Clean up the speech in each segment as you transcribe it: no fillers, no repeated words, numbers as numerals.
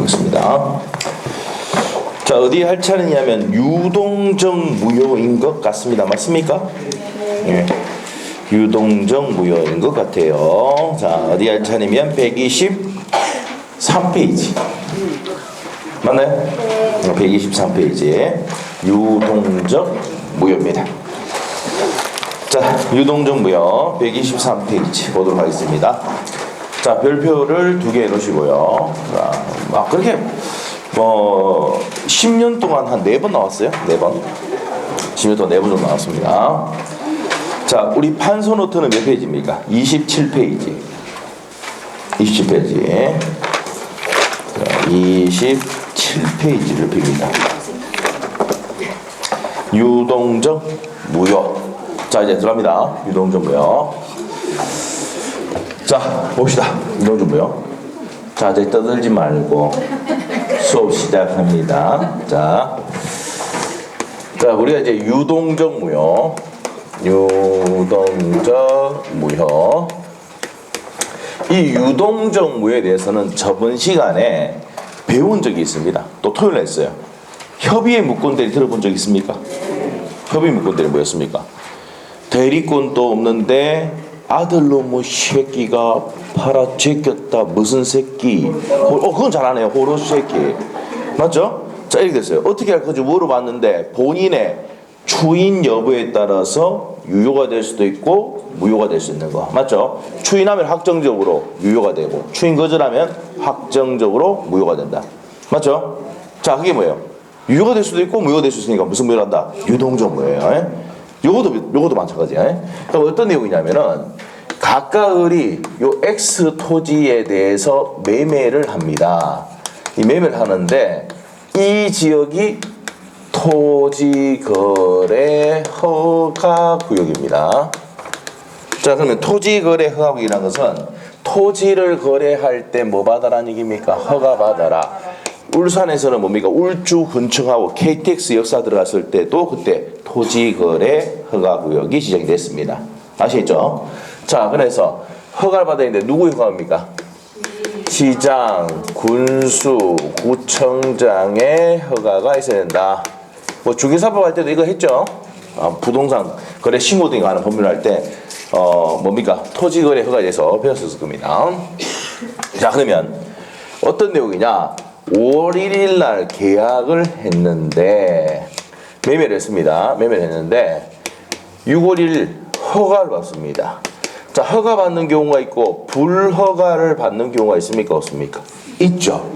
보겠습니다. 자, 어디에 할 차례냐면 유동적 무효인 것 같습니다. 맞습니까? 예. 유동적 무효인 것 같아요. 자, 어디 할 차례면 123페이지. 맞나요? 123페이지. 유동적 무효입니다. 자, 유동적 무효 123페이지 보도록 하겠습니다. 자, 별표를 2개 놓으시고요. 자, 그렇게 10년 동안 한 4번 나왔어요. 4번. 10년 동안 4번 정도 나왔습니다. 자, 우리 판서 노트는 몇 페이지입니까? 27페이지. 27페이지. 자, 27페이지를 빕니다. 유동적 무효. 자, 이제 들어갑니다. 유동적 무효. 자, 봅시다. 유동적 무효. 자, 이제 떠들지 말고 수업 시작합니다. 자, 우리가 이제 유동적 무효. 유동적 무효. 이 유동적 무효에 대해서는 저번 시간에 배운 적이 있습니다. 또 토요일에 했어요. 협의의 무권대리 들어본 적 있습니까? 협의의 무권대리 뭐였습니까? 대리권도 없는데 아들놈의 새끼가 팔아 제꼈다. 무슨 새끼? 그건 잘하네요. 호로 새끼. 맞죠? 자, 이렇게 됐어요. 어떻게 할 건지 물어봤는데 본인의 추인 여부에 따라서 유효가 될 수도 있고 무효가 될 수 있는 거. 맞죠? 추인하면 확정적으로 유효가 되고 추인 거절하면 확정적으로 무효가 된다. 맞죠? 자, 그게 뭐예요? 유효가 될 수도 있고 무효가 될 수 있으니까 무슨 무효를 한다? 유동적 무효예요. 요것도 마찬가지야. 그럼 어떤 내용이냐면은 각각의 요 X 토지에 대해서 매매를 합니다. 이 매매를 하는데 이 지역이 토지거래 허가구역입니다. 자, 그러면 토지거래 허가구역이라는 것은 토지를 거래할 때 뭐 받아라는 얘기입니까? 허가 받아라. 울산에서는 뭡니까? 울주 군청하고 KTX 역사 들어갔을 때도 그때 토지거래 허가구역이 지정이 됐습니다. 아시겠죠? 자, 그래서 허가를 받아야 되는데 누구의 허가입니까? 시장, 군수, 구청장의 허가가 있어야 된다. 뭐 주기사법 할 때도 이거 했죠? 부동산 거래 신고 등에 관한 법률 할 때 뭡니까? 토지거래 허가에 대해서 배웠을 겁니다. 자, 그러면 어떤 내용이냐? 5월 1일 날 계약을 했는데 매매를 했습니다. 매매를 했는데 6월 1일 허가를 받습니다. 자, 허가 받는 경우가 있고 불허가를 받는 경우가 있습니까? 없습니까? 있죠.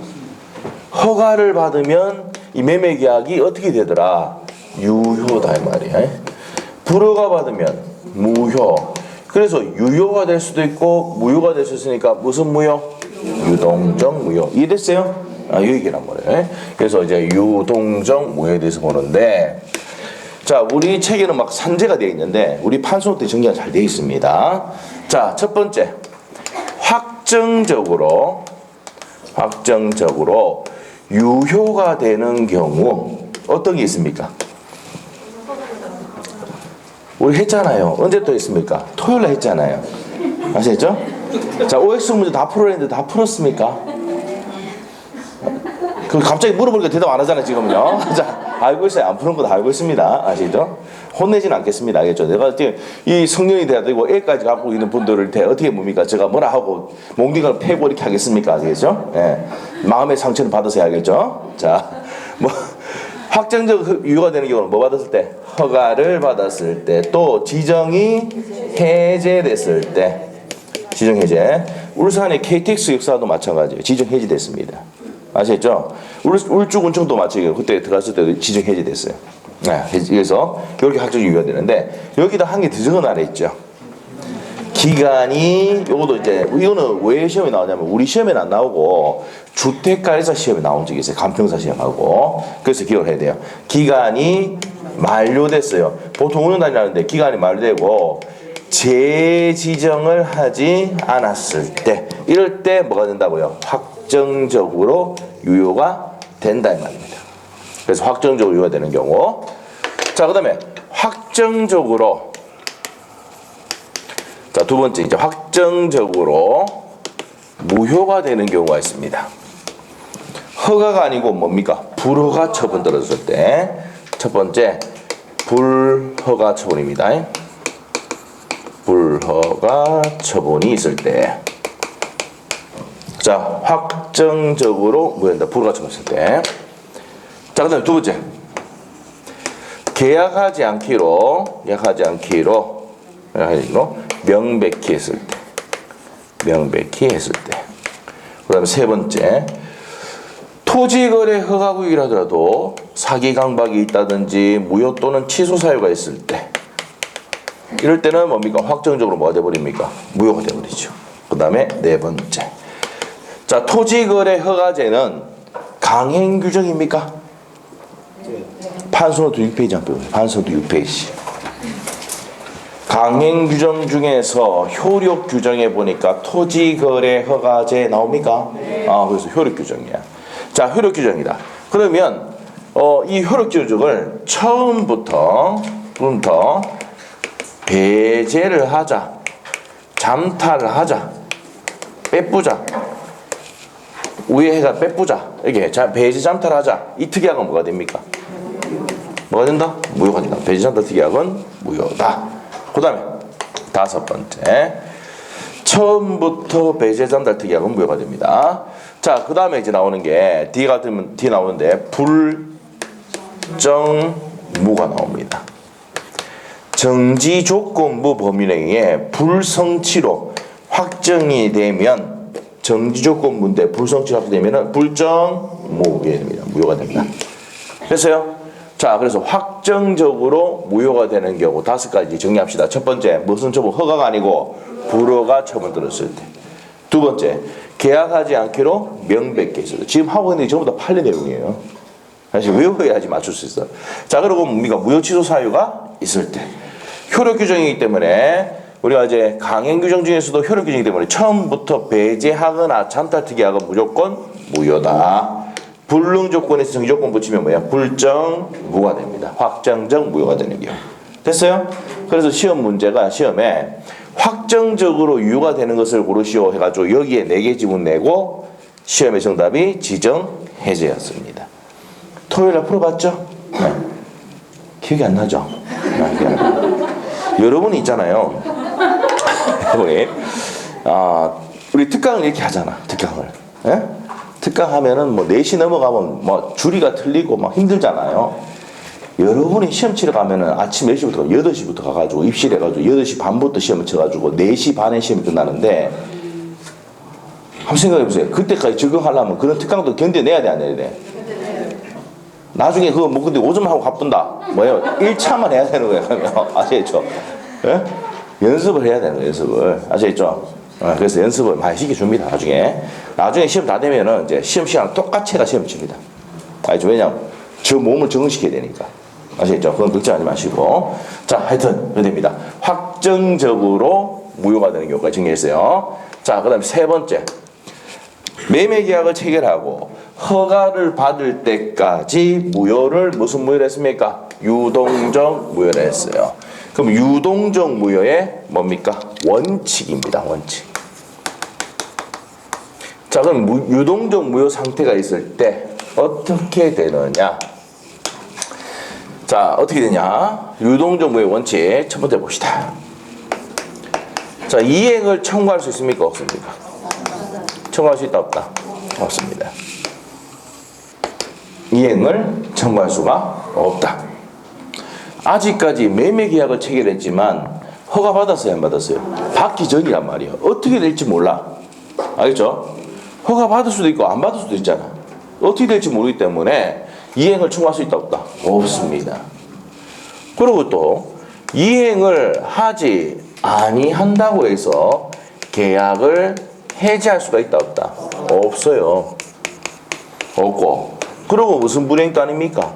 허가를 받으면 이 매매 계약이 어떻게 되더라? 유효다 이 말이야. 불허가 받으면 무효. 그래서 유효가 될 수도 있고 무효가 될 수 있으니까 무슨 무효? 유동적 무효. 이해됐어요? 이 얘기란 말이에요. 그래서 이제 유동적 무효에 대해서 보는데, 자, 우리 책에는 막 산재가 되어 있는데 우리 판소노트 정리가 잘 되어 있습니다. 자, 첫 번째, 확정적으로 유효가 되는 경우 어떤 게 있습니까? 우리 했잖아요. 언제 또 했습니까? 토요일에 했잖아요. 아시겠죠? 자, OX 문제 다 풀어야 했는데 다 풀었습니까? 그 갑자기 물어보니까 대답 안 하잖아요, 지금은요. 자, 알고 있어요. 안 푸는 거 다 알고 있습니다. 아시죠? 혼내진 않겠습니다. 알겠죠? 내가 지금 이 성년이 돼야 되고 애까지 갖고 있는 분들을 어떻게 뭡니까? 제가 뭐라 하고 몽둥이를 패고 이렇게 하겠습니까? 아시겠죠? 예. 마음의 상처를 받으셔야 알겠죠? 자, 뭐 확정적 유효가 되는 경우는 뭐 받았을 때? 허가를 받았을 때, 또 지정이 해제됐을 때. 지정 해제. 울산의 KTX 역사도 마찬가지예요. 지정 해제됐습니다. 아시겠죠? 울주군청도 마찬가지예요. 그때 들어갔을 때 지정 해제됐어요. 네, 그래서 이렇게 확정 유효가 되는데 여기다 한 개 더 적어놔라 있죠. 기간이 요것도 이제 이거는 왜 시험에 나오냐면 우리 시험에는 안 나오고 주택가에서 시험에 나온 적이 있어요. 간평사 시험하고. 그래서 기억을 해야 돼요. 기간이 만료됐어요. 보통 5년 단위라는데 기간이 만료되고 재지정을 하지 않았을 때, 이럴 때 뭐가 된다고요? 확정적으로 유효가 된다 이 말입니다. 그래서 확정적으로 유효가 되는 경우. 자, 그 다음에 확정적으로, 자, 두 번째 이제 확정적으로 무효가 되는 경우가 있습니다. 허가가 아니고 뭡니까? 불허가 처분 들어졌을 때 첫 번째 불허가 처분입니다. 불허가 처분이 있을 때, 자 확정적으로 무효다. 불허가 처분했을 때. 자 그다음에 두 번째 계약하지 않기로 명백히 했을 때. 그다음에 세 번째 토지거래 허가구역이라 하더라도 사기 강박이 있다든지 무효 또는 취소 사유가 있을 때, 이럴 때는 뭡니까? 확정적으로 뭐가 돼버립니까? 무효가 돼버리죠. 그 다음에 네 번째, 자 토지거래 허가제는 강행 규정입니까? 판소노트 6페이지 한 번, 판소노트 6페이지. 강행 규정 중에서 효력 규정에 보니까 토지거래 허가제 나옵니까? 그래서 효력 규정이야. 자, 효력 규정이다. 그러면 이 효력 규정을 처음부터 배제를 하자, 잠탈하자, 빼뿌자, 우회해가 빼뿌자, 이렇게 배제 잠탈하자, 이 특약은 뭐가 됩니까? 뭐가 된다? 무효가 된다. 배제 잠탈 특약은 무효다. 그 다음에 다섯 번째, 처음부터 배제 잠탈 특약은 무효가 됩니다. 자, 그 다음에 이제 나오는 게 뒤 나오는데 불정무가 나옵니다. 정지 조건부 범위 내에 불성취로 확정이 되면, 정지 조건부인데 불성취로 확정되면은 불정무가 됩니다. 무효가 됩니다. 됐어요? 자, 그래서 확정적으로 무효가 되는 경우 다섯 가지 정리합시다. 첫 번째, 무슨 처분? 허가가 아니고 불허가 처분 들었을 때. 두 번째, 계약하지 않기로 명백히 했을 때. 지금 하고 있는 게 전부 다 판례 내용이에요. 사실 외워야지 맞출 수 있어. 자, 그리고 우리가 무효 취소 사유가 있을 때. 효력 규정이기 때문에 우리가 이제 강행 규정 중에서도 효력 규정이기 때문에 처음부터 배제하거나 잠탈 특약은 무조건 무효다. 불능 조건에서 정지 조건 붙이면 뭐야? 불정무가 됩니다. 확정적 무효가 되는 경우. 됐어요? 그래서 시험 문제가 시험에 확정적으로 유효가 되는 것을 고르시오 해가지고 여기에 4개 지문 내고 시험의 정답이 지정 해제였습니다. 토요일에 풀어봤죠? 네. 기억이 안 나죠? 여러분이 있잖아요. 여러분이 우리 특강을 이렇게 하잖아. 특강을. 네? 특강 하면은 뭐 4시 넘어가면 뭐 줄이가 틀리고 막 힘들잖아요. 여러분이 시험 치러 가면은 아침 4시부터 8시부터 가가지고 입실해가지고 8시 반부터 시험을 쳐가지고 4시 반에 시험이 끝나는데, 한번 생각해보세요. 그때까지 적응하려면 그런 특강도 견뎌내야 돼, 안 해야 돼? 나중에 그거 뭐 근데 오줌 하고 가뿐다. 뭐예요? 1차만 해야 되는 거예요, 그러면. 아시겠죠? 예? 연습을 해야 되는 거예요, 연습을. 아시겠죠? 그래서 연습을 많이 시켜줍니다, 나중에. 나중에 시험 다 되면은 이제 시험 시간 똑같이 해가 시험 칩니다. 알죠? 왜냐면 저 몸을 적응시켜야 되니까. 아시겠죠? 그건 걱정하지 마시고. 자, 하여튼, 그래 됩니다. 확정적으로 무효가 되는 경우까지 정리했어요. 자, 그 다음에 세 번째. 매매계약을 체결하고 허가를 받을 때까지 무효를 무슨 무효를 했습니까? 유동적 무효를 했어요. 그럼 유동적 무효의 뭡니까? 원칙입니다. 원칙. 자, 그럼 유동적 무효 상태가 있을 때 어떻게 되느냐? 자, 어떻게 되냐? 유동적 무효 원칙 첫 번째 봅시다. 자, 이행을 청구할 수 있습니까? 없습니까? 청구할 수 있다 없다? 없습니다. 이행을 청구할 수가 없다. 아직까지 매매계약을 체결했지만 허가 받았어요, 안 받았어요? 받기 전이란 말이에요. 어떻게 될지 몰라. 알겠죠? 허가 받을 수도 있고 안 받을 수도 있잖아. 어떻게 될지 모르기 때문에 이행을 청구할 수 있다 없다? 없습니다. 그리고 또 이행을 하지 아니한다고 해서 계약을 해지할 수가 있다 없다? 없어요. 없고. 그리고 무슨 불이행도 아닙니까?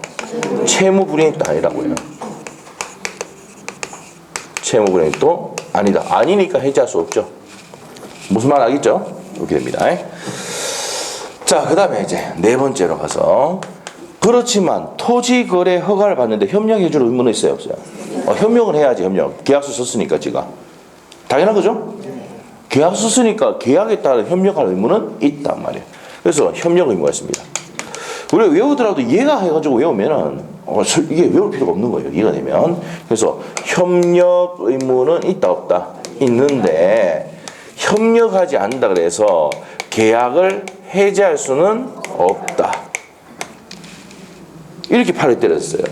채무 불이행도 아니라고요. 채무 불이행도 아니다. 아니니까 해지할 수 없죠. 무슨 말 알겠죠? 이렇게 됩니다. 자, 그 다음에 이제 네 번째로 가서, 그렇지만 토지 거래 허가를 받는데 협력해줄 의무는 있어요, 없어요? 협력을 해야지. 협력. 계약서 썼으니까 지가. 당연한 거죠? 계약서 썼으니까 계약에 따라 협력할 의무는 있단 말이에요. 그래서 협력 의무가 있습니다. 우리가 외우더라도 이해가 해가지고 외우면은 이게 외울 필요가 없는 거예요. 이해가 되면. 그래서 협력 의무는 있다 없다? 있는데 협력하지 않는다 그래서 계약을 해지할 수는 없다. 이렇게 판례 때렸어요.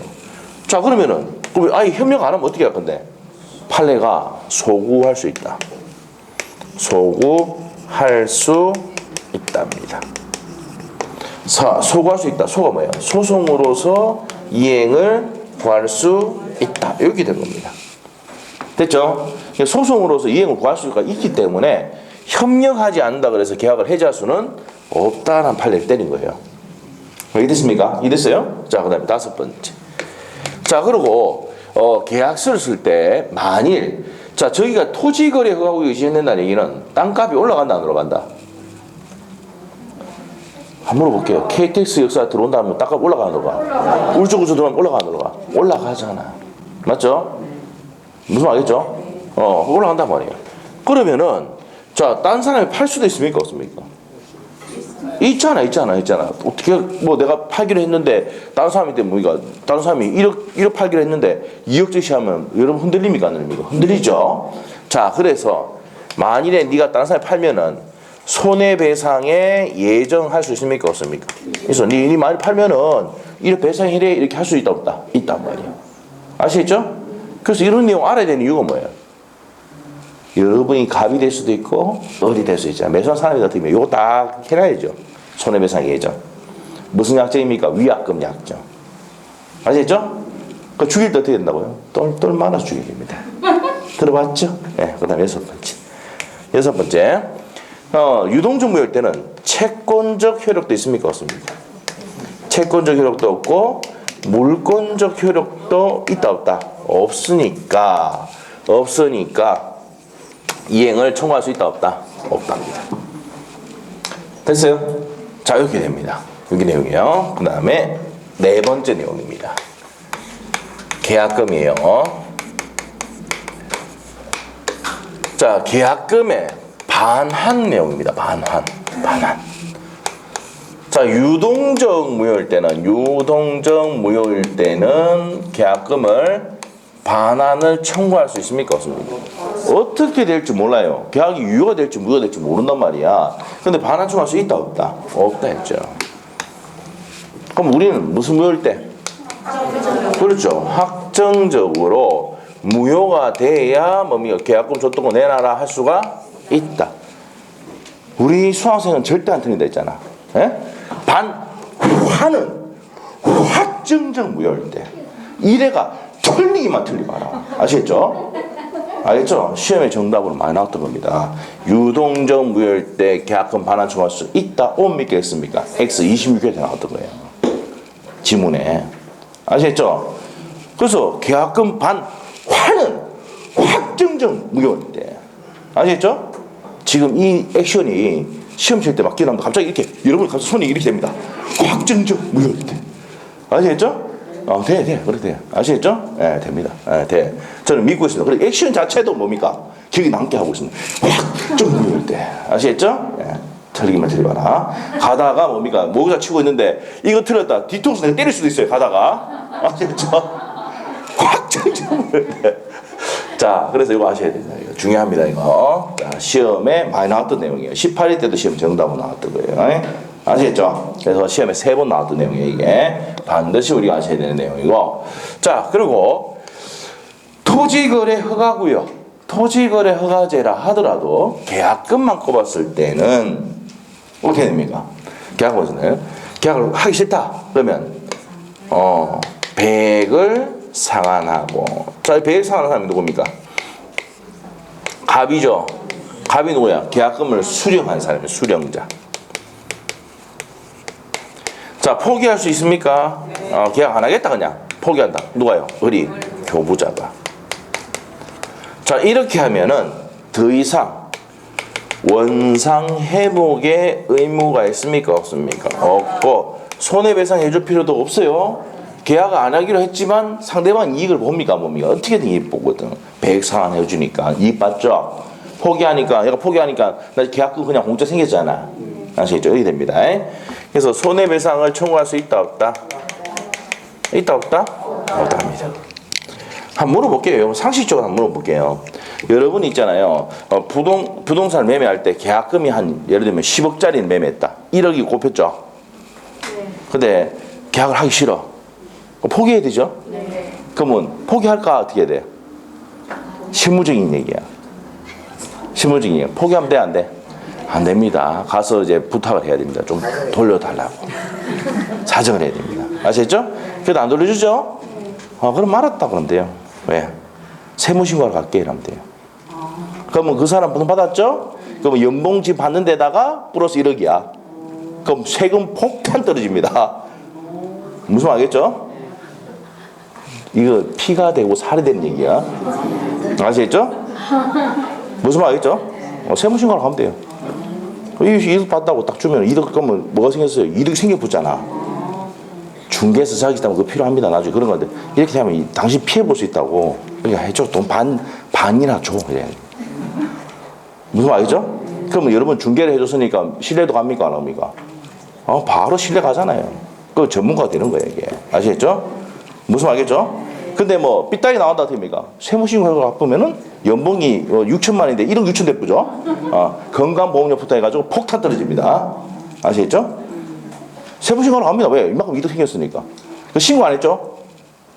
자 그러면은 아예 협력 안 하면 어떻게 할 건데? 판례가 소구할 수 있다. 소구할 수 있답니다. 소구할 수 있다. 소가 뭐예요? 소송으로서 이행을 구할 수 있다. 이렇게 된 겁니다. 됐죠? 소송으로서 이행을 구할 수가 있기 때문에 협력하지 않는다 그래서 계약을 해지할 수는 없다는 판례를 때린 거예요. 이해됐습니까? 이해됐어요? 자, 그 다음에 5번째. 자, 그리고 계약서를 쓸 때 만일 자, 저기가 토지거래 허가구역이 지정된다는 얘기는 땅값이 올라간다 안 올라간다? 한번 물어볼게요. KTX 역사 들어온다 하면 땅값 올라가 안 올라가? 울적울적 들어오면 올라가 안 올라가? 올라가잖아. 맞죠? 무슨 말이겠죠? 올라간단 말이에요. 그러면은 자, 딴 사람이 팔 수도 있습니까? 없습니까? 있잖아. 어떻게 뭐 내가 팔기로 했는데 다른 사람한테 뭐니까 다른 사람이 1억 팔기로 했는데 2억 제시하면 여러분 흔들립니까? 안 흔들립니까? 흔들리죠. 자, 그래서 만일에 네가 다른 사람이 팔면은 손해배상에 예정할 수 있습니까? 없습니까? 그래서 네 많이 팔면은 이렇게 배상해래 이렇게 할 수 있다 없다? 있단 말이에요. 아시겠죠? 그래서 이런 내용 알아야 되는 이유가 뭐예요? 여러분이 갑이 될 수도 있고 을이 될 수 있잖아요. 매수한 사람이 같으면 이거 다 해놔야죠. 손해배상 예정. 무슨 약정입니까? 위약금 약정. 아시겠죠? 그 죽일 때 어떻게 된다고요? 똘똘 말아 죽이게 됩니다. 들어봤죠? 네, 그 다음 6번째. 유동적 무효일 때는 채권적 효력도 있습니까? 없습니까? 채권적 효력도 없고 물권적 효력도 있다 없다? 없으니까 이행을 청구할 수 있다 없다? 없답니다. 됐어요? 자, 이렇게 됩니다. 여기 내용이에요. 그 다음에 4번째 내용입니다. 계약금이에요. 자, 계약금의 반환 내용입니다. 반환. 자, 유동적 무효일 때는 계약금을 반환을 청구할 수 있습니까? 없습니까? 어떻게 될지 몰라요. 계약이 유효가 될지 무효가 될지 모른단 말이야. 근데 반환 청구할 수 있다 없다? 없다 했죠. 그럼 우리는 무슨 무효일 때? 그렇죠. 확정적으로 무효가 돼야 뭡니까? 계약금 줬던 거 내놔라 할 수가 있다. 우리 수강생은 절대 안 틀린다 했잖아. 예? 반환은 확정적 무효일 때. 이래가 틀리기만 틀리봐라. 아시겠죠? 알겠죠? 시험에 정답으로 많이 나왔던 겁니다. 유동적 무효일 때 계약금 반환 청구할 수 있다. 옵니까? 했습니까? X 26회에 나왔던 거예요. 지문에. 아시겠죠? 그래서 계약금 반환은 확정적 무효일 때. 아시겠죠? 지금 이 액션이 시험 칠 때 막 기억나면 갑자기 이렇게 여러분 갑자기 손이 이렇게 됩니다. 확정적 무효일 때. 아시겠죠? 그렇게 돼요. 아시겠죠? 네, 됩니다. 네, 돼. 저는 믿고 있습니다. 그리고 액션 자체도 뭡니까? 기억이 남게 하고 있습니다. 확정 무효일 때. 아시겠죠? 네, 틀리기만 틀려봐라. 가다가 뭡니까? 모기가 치고 있는데 이거 틀렸다. 뒤통수 내가 때릴 수도 있어요. 가다가. 아시겠죠? 확정적 무효일 때. 자, 그래서 이거 아셔야 됩니다. 이거 중요합니다. 이거. 자, 시험에 많이 나왔던 내용이에요. 18일 때도 시험 정답으로 나왔던 거예요. 아시겠죠? 그래서 시험에 3번 나왔던 내용이에요. 이게 반드시 우리가 아셔야 되는 내용이고. 자, 그리고 토지거래 허가구역, 토지거래 허가제라 하더라도 계약금만 꼽았을 때는 어떻게 됩니까? 계약금은 계약을 하기 싫다. 그러면 100을 상환하고. 자, 100을 상환하는 사람이 누굽니까? 갑이죠. 갑이 누구야? 계약금을 수령한 사람이에요. 수령자. 자, 포기할 수 있습니까? 계약 안 하겠다 그냥 포기한다. 누가요? 을이 교부자가. 자, 이렇게 하면은 더 이상 원상 회복의 의무가 있습니까? 없습니까? 없고 손해배상 해줄 필요도 없어요. 계약을 안 하기로 했지만 상대방 이익을 봅니까? 뭡니까? 어떻게든 이익 보거든. 100 상환해 주니까 이익 받죠. 얘가 포기하니까 나 계약금 그냥 공짜 생겼잖아. 아시겠죠? 이렇게 됩니다. 그래서 손해배상을 청구할 수 있다 없다? 있다 없다? 없답니다. 한번 물어볼게요. 상식적으로 한번 물어볼게요. 여러분 있잖아요. 부동산 매매할 때 계약금이 한 예를 들면 10억짜리 매매했다. 1억이 꼽혔죠. 근데 계약을 하기 싫어. 포기해야 되죠. 그러면 포기할까 어떻게 해야 돼요? 실무적인 얘기야. 실무적인 얘기야. 포기하면 돼 안 돼? 안 됩니다. 가서 이제 부탁을 해야 됩니다. 좀 돌려달라고. 사정을 해야 됩니다. 아시겠죠? 그래도 안 돌려주죠? 그럼 말았다 그러면 돼요. 왜? 세무신고하러 갈게 이러면 돼요. 그러면 그 사람 부동 받았죠? 그러면 연봉지 받는 데다가 플러스 1억이야. 그럼 세금 폭탄 떨어집니다. 무슨 말 알겠죠? 이거 피가 되고 살이 되는 얘기야. 아시겠죠? 무슨 말 알겠죠? 세무신고하러 가면 돼요. 이득 받다고 딱 주면 이득 그러면 뭐가 생겼어요? 이득 생겨붙잖아. 중개에서 자기 때문에 그거 필요합니다. 나중에 그런 건데 이렇게 되면 당신 피해 볼 수 있다고. 그러니까 해줘. 돈 반이나 줘. 그래. 무슨 말이죠? 그러면 여러분 중개를 해줬으니까 신뢰도 갑니까 안 갑니까? 바로 신뢰 가잖아요. 그 전문가가 되는 거예요 이게. 아시겠죠? 무슨 말이겠죠? 근데 뭐 삐딱이 나온다 됩니까? 세무신고가 바쁘면은 연봉이 6천만 원인데 1억 6천 대쁘죠? 건강보험료부터 해가지고 폭탄 떨어집니다. 아시겠죠? 세무신고를 합니다. 왜? 이만큼 이득 생겼으니까. 신고 안 했죠?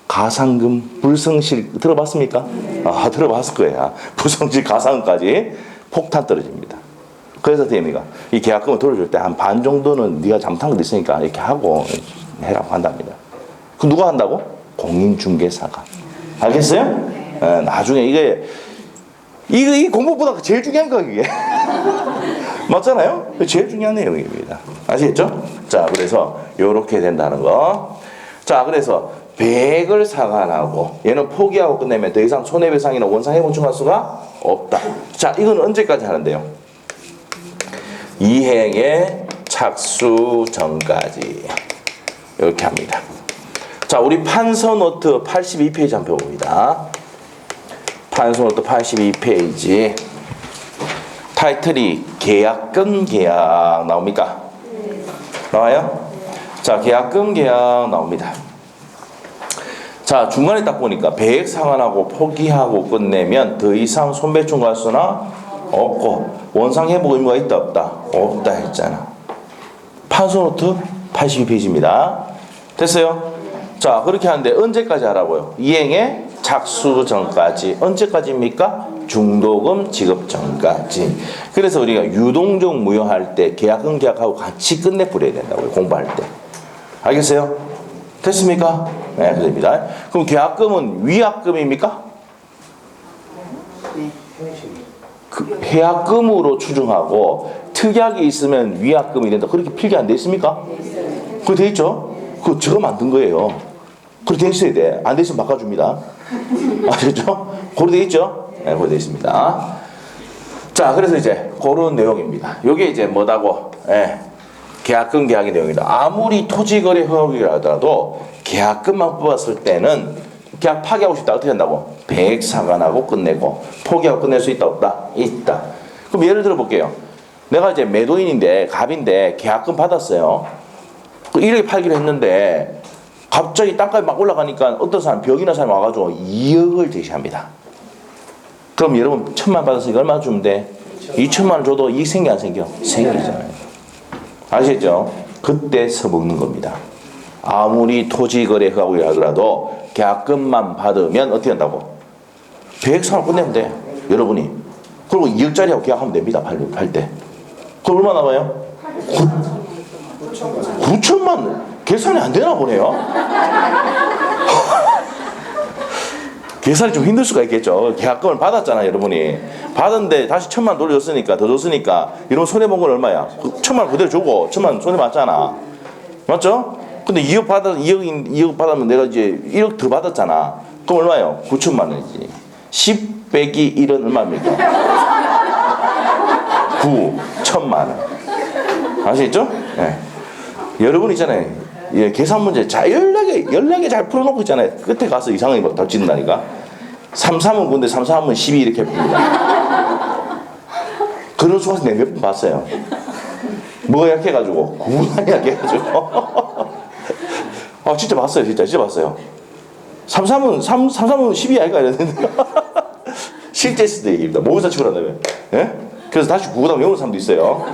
가상금, 불성실 들어봤습니까? 들어봤을 거예요. 불성실, 가상금까지 폭탄 떨어집니다. 그래서 됩니까? 이 계약금을 돌려줄 때 한 반 정도는 네가 잘못한 것도 있으니까 이렇게 하고 해라고 한답니다. 그 누가 한다고? 공인중개사가. 알겠어요? 나중에 이게 이 공부보다 제일 중요한 거 이게. 맞잖아요? 제일 중요한 내용입니다. 아시겠죠? 자, 그래서 요렇게 된다는 거. 자, 그래서 배액을 상환하고 얘는 포기하고 끝내면 더 이상 손해배상이나 원상회복 청구할 수가 없다. 자, 이건 언제까지 하는데요? 이행의 착수 전까지 이렇게 합니다. 자, 우리 판서노트 82페이지 한번 펴봅니다. 판서노트 82페이지 타이틀이 계약금 계약 나옵니까? 나와요? 자, 계약금 계약 나옵니다. 자, 중간에 딱 보니까 배액 상환하고 포기하고 끝내면 더 이상 손배 청구할 수나 없고 원상 회복 의무가 있다 없다? 없다 했잖아. 판서노트 82페이지입니다. 됐어요? 자, 그렇게 하는데 언제까지 하라고요? 이행의 착수 전까지. 언제까지입니까? 중도금 지급 전까지. 그래서 우리가 유동적 무효할 때 계약금 계약하고 같이 끝내 버려야 된다고요. 공부할 때. 알겠어요? 됐습니까? 네, 그렇습니다. 그럼 계약금은 위약금입니까? 네. 그 해약금으로 추정하고 특약이 있으면 위약금이 된다. 그렇게 필기 안 돼 있습니까? 그거 돼 있죠? 그거 제가 만든 거예요. 그렇게 돼 있어야 돼. 안 돼 있으면 바꿔줍니다. 아시겠죠? 그거 돼 있죠? 네, 그거 돼 있습니다. 자, 그래서 이제 그런 내용입니다. 요게 이제 뭐다고? 계약금 계약의 내용이다. 아무리 토지거래 허락이라 하더라도 계약금만 뽑았을 때는 계약 파기하고 싶다. 어떻게 한다고? 배액 상환하고 끝내고 포기하고 끝낼 수 있다 없다? 있다. 그럼 예를 들어 볼게요. 내가 이제 매도인인데 갑인데 계약금 받았어요. 1억에 팔기로 했는데 갑자기 땅값이 막 올라가니까 어떤 사람 벽이나 사람 와가지고 2억을 제시합니다. 그럼 여러분 1,000만 원 받았으니까 얼마 주면 돼? 2천만 원 줘도 이익 생겨 안 생겨? 생기잖아요. 아시겠죠? 그때 서먹는 겁니다. 아무리 토지거래 허가를 하더라도 계약금만 받으면 어떻게 한다고? 배액상을 끝내면 돼. 여러분이. 그리고 2억짜리하고 계약하면 됩니다. 팔 때. 그럼 얼마 남아요? 9천만 원. 계산이 안 되나 보네요. 계산이 좀 힘들 수가 있겠죠. 계약금을 받았잖아요, 여러분이. 받았는데 다시 1,000만 원 돌려줬으니까, 더 줬으니까, 이러면 손해본 건 얼마야? 1,000만 원 그대로 주고, 1,000만 원 손해봤잖아. 맞죠? 근데 2억 받으면 내가 이제 1억 더 받았잖아. 그럼 얼마예요? 9천만 원이지. 10 빼기 1은 얼마입니까? 9, 1,000만 원. 아시겠죠? 네. 여러분 있잖아요. 예, 계산 문제 잘 연락에 잘 풀어놓고 있잖아요. 끝에 가서 이상하게 막 닥친다니까. 3, 3은 9인데 3, 3은 12 이렇게 풉니다. 그런 수학생 내가 몇 번 봤어요. 뭐가 약해가지고 구단이 약해가지고 아 진짜 봤어요. 진짜 봤어요. 3-3은 12 아이가 이랬는데 실제 쓰는 얘기입니다. 모의사 치고 난 다음에 예? 그래서 다시 구구단 외우는 사람도 있어요.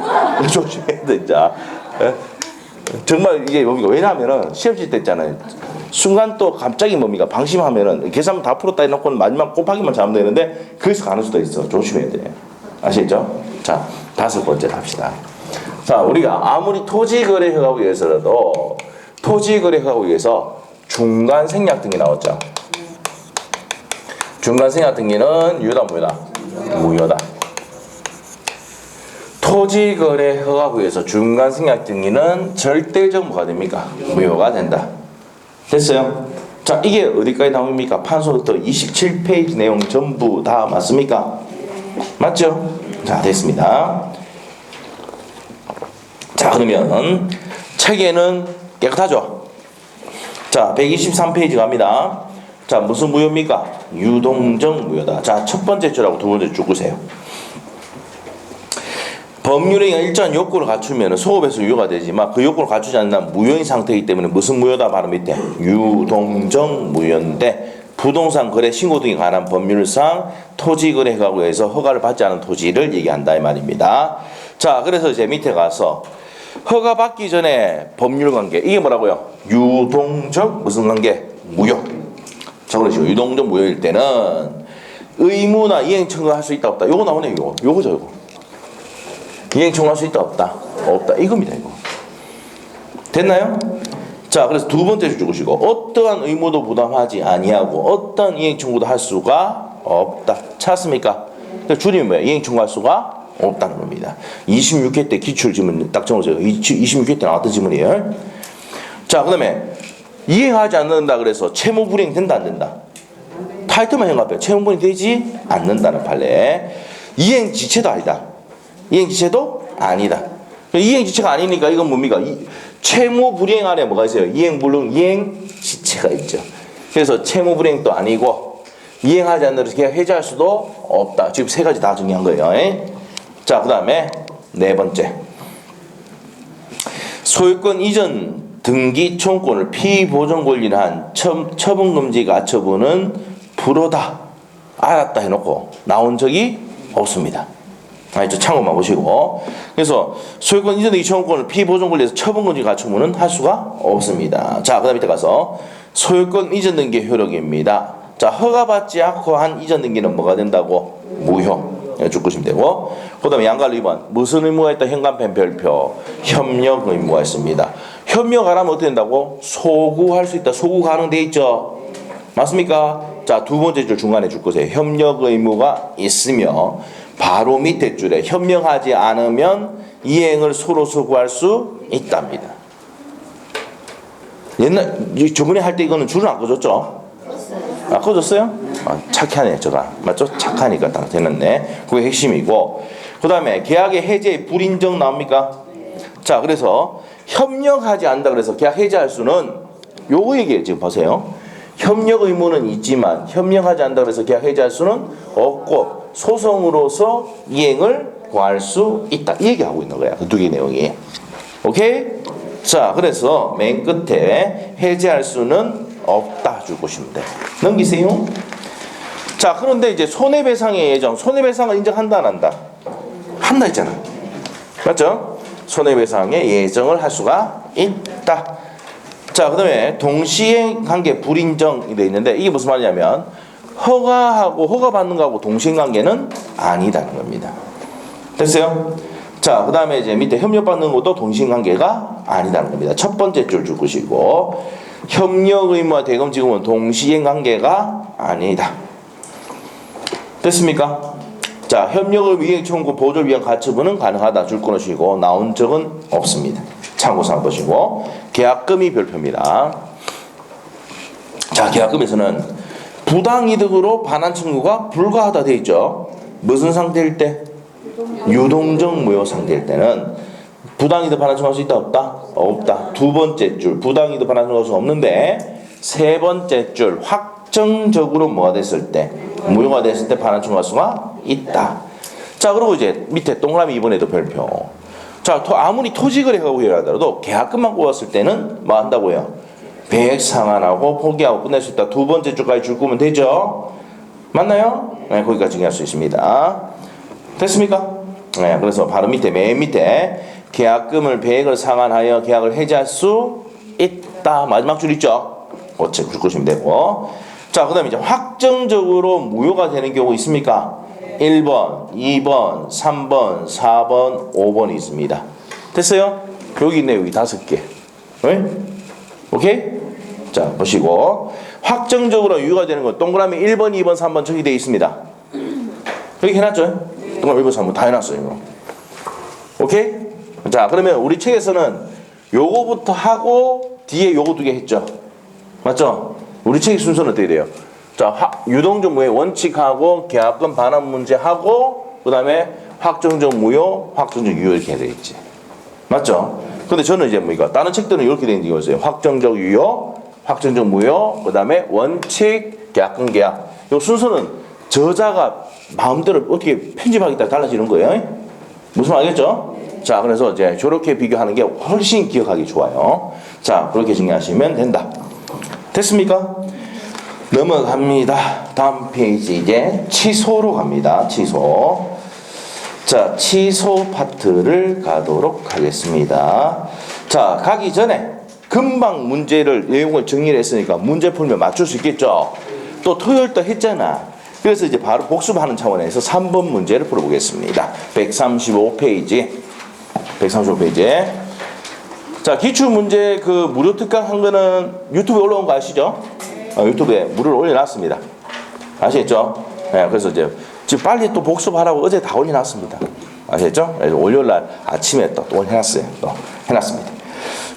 조심해야 돼 진짜. 예? 정말 이게 뭡니까? 왜냐하면은 시험 칠 때 있잖아요. 순간 또 갑자기 뭡니까? 방심하면은 계산 다 풀었다 해놓고 마지막 곱하기만 잘하면 되는데 거기서 가는 수도 있어. 조심해야 돼. 아시겠죠? 자, 5번째 합시다. 자, 우리가 아무리 토지거래허가구에서라도 토지거래허가구에서 중간생략 등기 나왔죠. 중간생략 등기는 유효다 무효다? 무효다. 토지거래 허가구에서 중간생략 등기는 절대적 뭐가 됩니까? 무효가 된다. 됐어요? 자, 이게 어디까지 나옵니까? 판소부터 27페이지 내용 전부 다 맞습니까? 맞죠? 자, 됐습니다. 자, 그러면 책에는 깨끗하죠? 자, 123페이지 갑니다. 자, 무슨 무효입니까? 유동적 무효다. 자, 첫 번째 줄하고 두 번째 줄 보세요. 법률에 일정한 요건을 갖추면 소급에서 유효가 되지만 그 요건을 갖추지 않는 무효인 상태이기 때문에 무슨 무효다? 바로 밑에 유동적 무효인데 부동산 거래 신고 등에 관한 법률상 토지거래허가구에서 허가를 받지 않은 토지를 얘기한다 이 말입니다. 자, 그래서 이제 밑에 가서 허가 받기 전에 법률 관계 이게 뭐라고요? 유동적 무슨 관계? 무효. 자, 그러시고 유동적 무효일 때는 의무나 이행 청구할 수 있다 없다. 요거 나오네 이거. 요거죠 이거. 이행 청구할 수 있다 없다? 없다 이겁니다 이거. 됐나요? 자, 그래서 두 번째 주시고 어떠한 의무도 부담하지 아니하고 어떠한 이행 청구도 할 수가 없다. 찾았습니까? 줄이면 뭐야? 이행 청구할 수가 없다는 겁니다. 26회 때 기출 지문 딱 적어줘요. 26회 때 나왔던 지문이에요. 자, 그 다음에 이행하지 않는다 그래서 채무 불이행 된다 안 된다? 타이틀만 생각해요. 채무 불이행 되지 않는다는 판례. 이행 지체도 아니다. 이행 지체도 아니다. 이행 지체가 아니니까 이건 뭡니까? 채무 불이행 안에 뭐가 있어요? 이행 불능, 이행 지체가 있죠. 그래서 채무 불이행도 아니고 이행하지 않는 데서 계약 해지할 수도 없다. 지금 세 가지 다 정리한 거예요. 자, 그 다음에 네 번째. 소유권 이전 등기 청구권을 피보존 권리를 한 처분금지 가처분은 불허다. 알았다 해놓고 나온 적이 없습니다. 알죠? 참고만 보시고. 그래서 소유권 이전 등기 청구권을 피보존 권리에서 처분금지 가처분은 할 수가 없습니다. 자, 그 다음 밑에 가서 소유권 이전 등기 효력입니다. 자, 허가받지 않고 한 이전 등기는 뭐가 된다고? 무효. 쭉 보시면 되고. 그 다음에 양갈 2번. 무슨 의무가 있다? 현관펜 별표. 협력 의무가 있습니다. 협력하라면 어떻게 된다고? 소구할 수 있다. 소구 가능돼 있죠? 맞습니까? 자, 두 번째 줄 중간에 줄 거세요. 협력 의무가 있으며 바로 밑에 줄에 협력하지 않으면 이행을 서로 소구할 수 있답니다. 저번에 할 때 이거는 줄은 안 꺼졌죠? 아, 꺼졌어요? 아, 착하네, 저가. 맞죠? 착하니까 딱 되는데. 그게 핵심이고. 그 다음에 계약의 해제 불인정 나옵니까? 자, 그래서 협력하지 않는다 그래서 계약 해제할 수는 요거 얘기예요. 지금 보세요. 협력 의무는 있지만 협력하지 않는다 그래서 계약 해제할 수는 없고 소송으로서 이행을 구할 수 있다. 이 얘기하고 있는 거야. 그 두 개 내용이. 오케이? 자, 그래서 맨 끝에 해제할 수는 없다 줄 보시면 돼. 넘기세요. 자, 그런데 이제 손해배상의 예정. 손해배상을 인정한다 안 한다? 한다 했잖아. 맞죠? 손해배상의 예정을 할 수가 있다. 자, 그 다음에 동시행관계 불인정이 되어 있는데 이게 무슨 말이냐면 허가하고 허가받는 거하고 동시행관계는 아니다는 겁니다. 됐어요? 자, 그 다음에 이제 밑에 협력받는 것도 동시행관계가 아니다는 겁니다. 첫 번째 줄 주시고 협력 의무와 대금 지급은 동시행관계가 아니다. 됐습니까? 자, 협력을 위해 청구 보조를 위한 가처분은 가능하다 줄 끊으시고 나온 적은 없습니다. 참고사항 보시고 계약금이 별표입니다. 자, 계약금에서는 부당이득으로 반환 청구가 불가하다 되어 있죠. 무슨 상태일 때? 유동적 무효 상태일 때는 부당이득 반환 청구할 수 있다 없다? 없다. 두 번째 줄 부당이득 반환 청구할 수 없는데 세 번째 줄 확정적으로 뭐가 됐을 때 무효가 됐을 때 반환 청구할 수가 있다. 자, 그리고 이제 밑에 동그라미 2번에도 별표. 자, 아무리 토지거래 허가구역을 하더라도 계약금만 꼽았을 때는 뭐 한다고요? 배액 상환하고 포기하고 끝낼 수 있다. 두 번째 줄까지 줄 거면 되죠? 맞나요? 네, 거기까지 정리할 수 있습니다. 됐습니까? 네, 그래서 바로 밑에, 맨 밑에 계약금을 배액을 상환하여 계약을 해지할 수 있다. 마지막 줄 있죠? 그렇지, 줄 것이면 되고. 자, 그 다음에 이제 확정적으로 무효가 되는 경우 있습니까? 1번, 2번, 3번, 4번, 5번이 있습니다. 됐어요? 여기 있네, 여기 5개. 네? 오케이? 자, 보시고. 확정적으로 유효가 되는 건 동그라미 1번, 2번, 3번 저기 되어 있습니다. 여기 해놨죠? 동그라미 1번, 3번 다 해놨어요, 이거. 오케이? 자, 그러면 우리 책에서는 요거부터 하고 뒤에 요거 2개 했죠? 맞죠? 우리 책의 순서는 어떻게 돼요? 자, 유동적 무효 원칙하고 계약금 반환 문제 하고 그 다음에 확정적 무효, 확정적 유효 이렇게 되어 있지. 맞죠? 근데 저는 이제 뭐니까 다른 책들은 이렇게 되어 있는 게 있어요. 확정적 유효, 확정적 무효, 그 다음에 원칙, 계약금 계약. 이 순서는 저자가 마음대로 어떻게 편집하기 따라 달라지는 거예요. 무슨 말 알겠죠? 자, 그래서 이제 저렇게 비교하는 게 훨씬 기억하기 좋아요. 자, 그렇게 정리하시면 된다. 됐습니까? 넘어갑니다. 다음 페이지 이제 취소로 갑니다. 취소. 자, 취소 파트를 가도록 하겠습니다. 자, 가기 전에 금방 문제를 내용을 정리를 했으니까 문제 풀면 맞출 수 있겠죠? 또 토요일도 했잖아. 그래서 이제 바로 복습하는 차원에서 3번 문제를 풀어보겠습니다. 135페이지. 135페이지. 자, 기출문제 그 무료 특강 한 거는 유튜브에 올라온 거 아시죠? 유튜브에 무료로 올려놨습니다. 아시겠죠? 네, 그래서 이제 지금 빨리 또 복습하라고 어제 다 올려놨습니다. 아시겠죠? 그래서 월요일날 아침에 또 올려놨어요. 또 해놨습니다.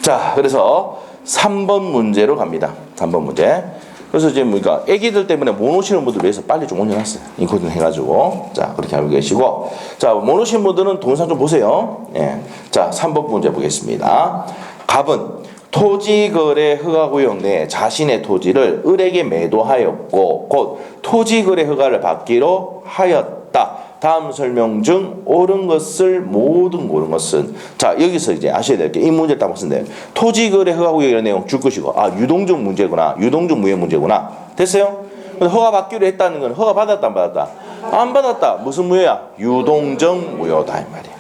자, 그래서 3번 문제로 갑니다. 3번 문제. 그래서 이제 뭐니까 애기들 때문에 못 오시는 분들 위해서 빨리 좀 올려놨어요. 인코딩 해가지고. 자, 그렇게 알고 계시고. 자, 못 오시는 분들은 동영상 좀 보세요. 예. 자, 3번 문제 보겠습니다. 갑은 토지거래 허가구역 내에 자신의 토지를 을에게 매도하였고 곧 토지거래 허가를 받기로 하였다. 다음 설명 중 옳은 것을 모든 옳은 것은 자, 여기서 이제 아셔야 될 게 이 문제를 딱 봤는데 토지거래 허가구역의 내용 줄 것이고 유동적 문제구나. 유동적 무효 문제구나. 됐어요? 근데 허가 받기로 했다는 건 허가 받았다 안 받았다? 안 받았다. 무슨 무효야? 유동적 무효다 이 말이야.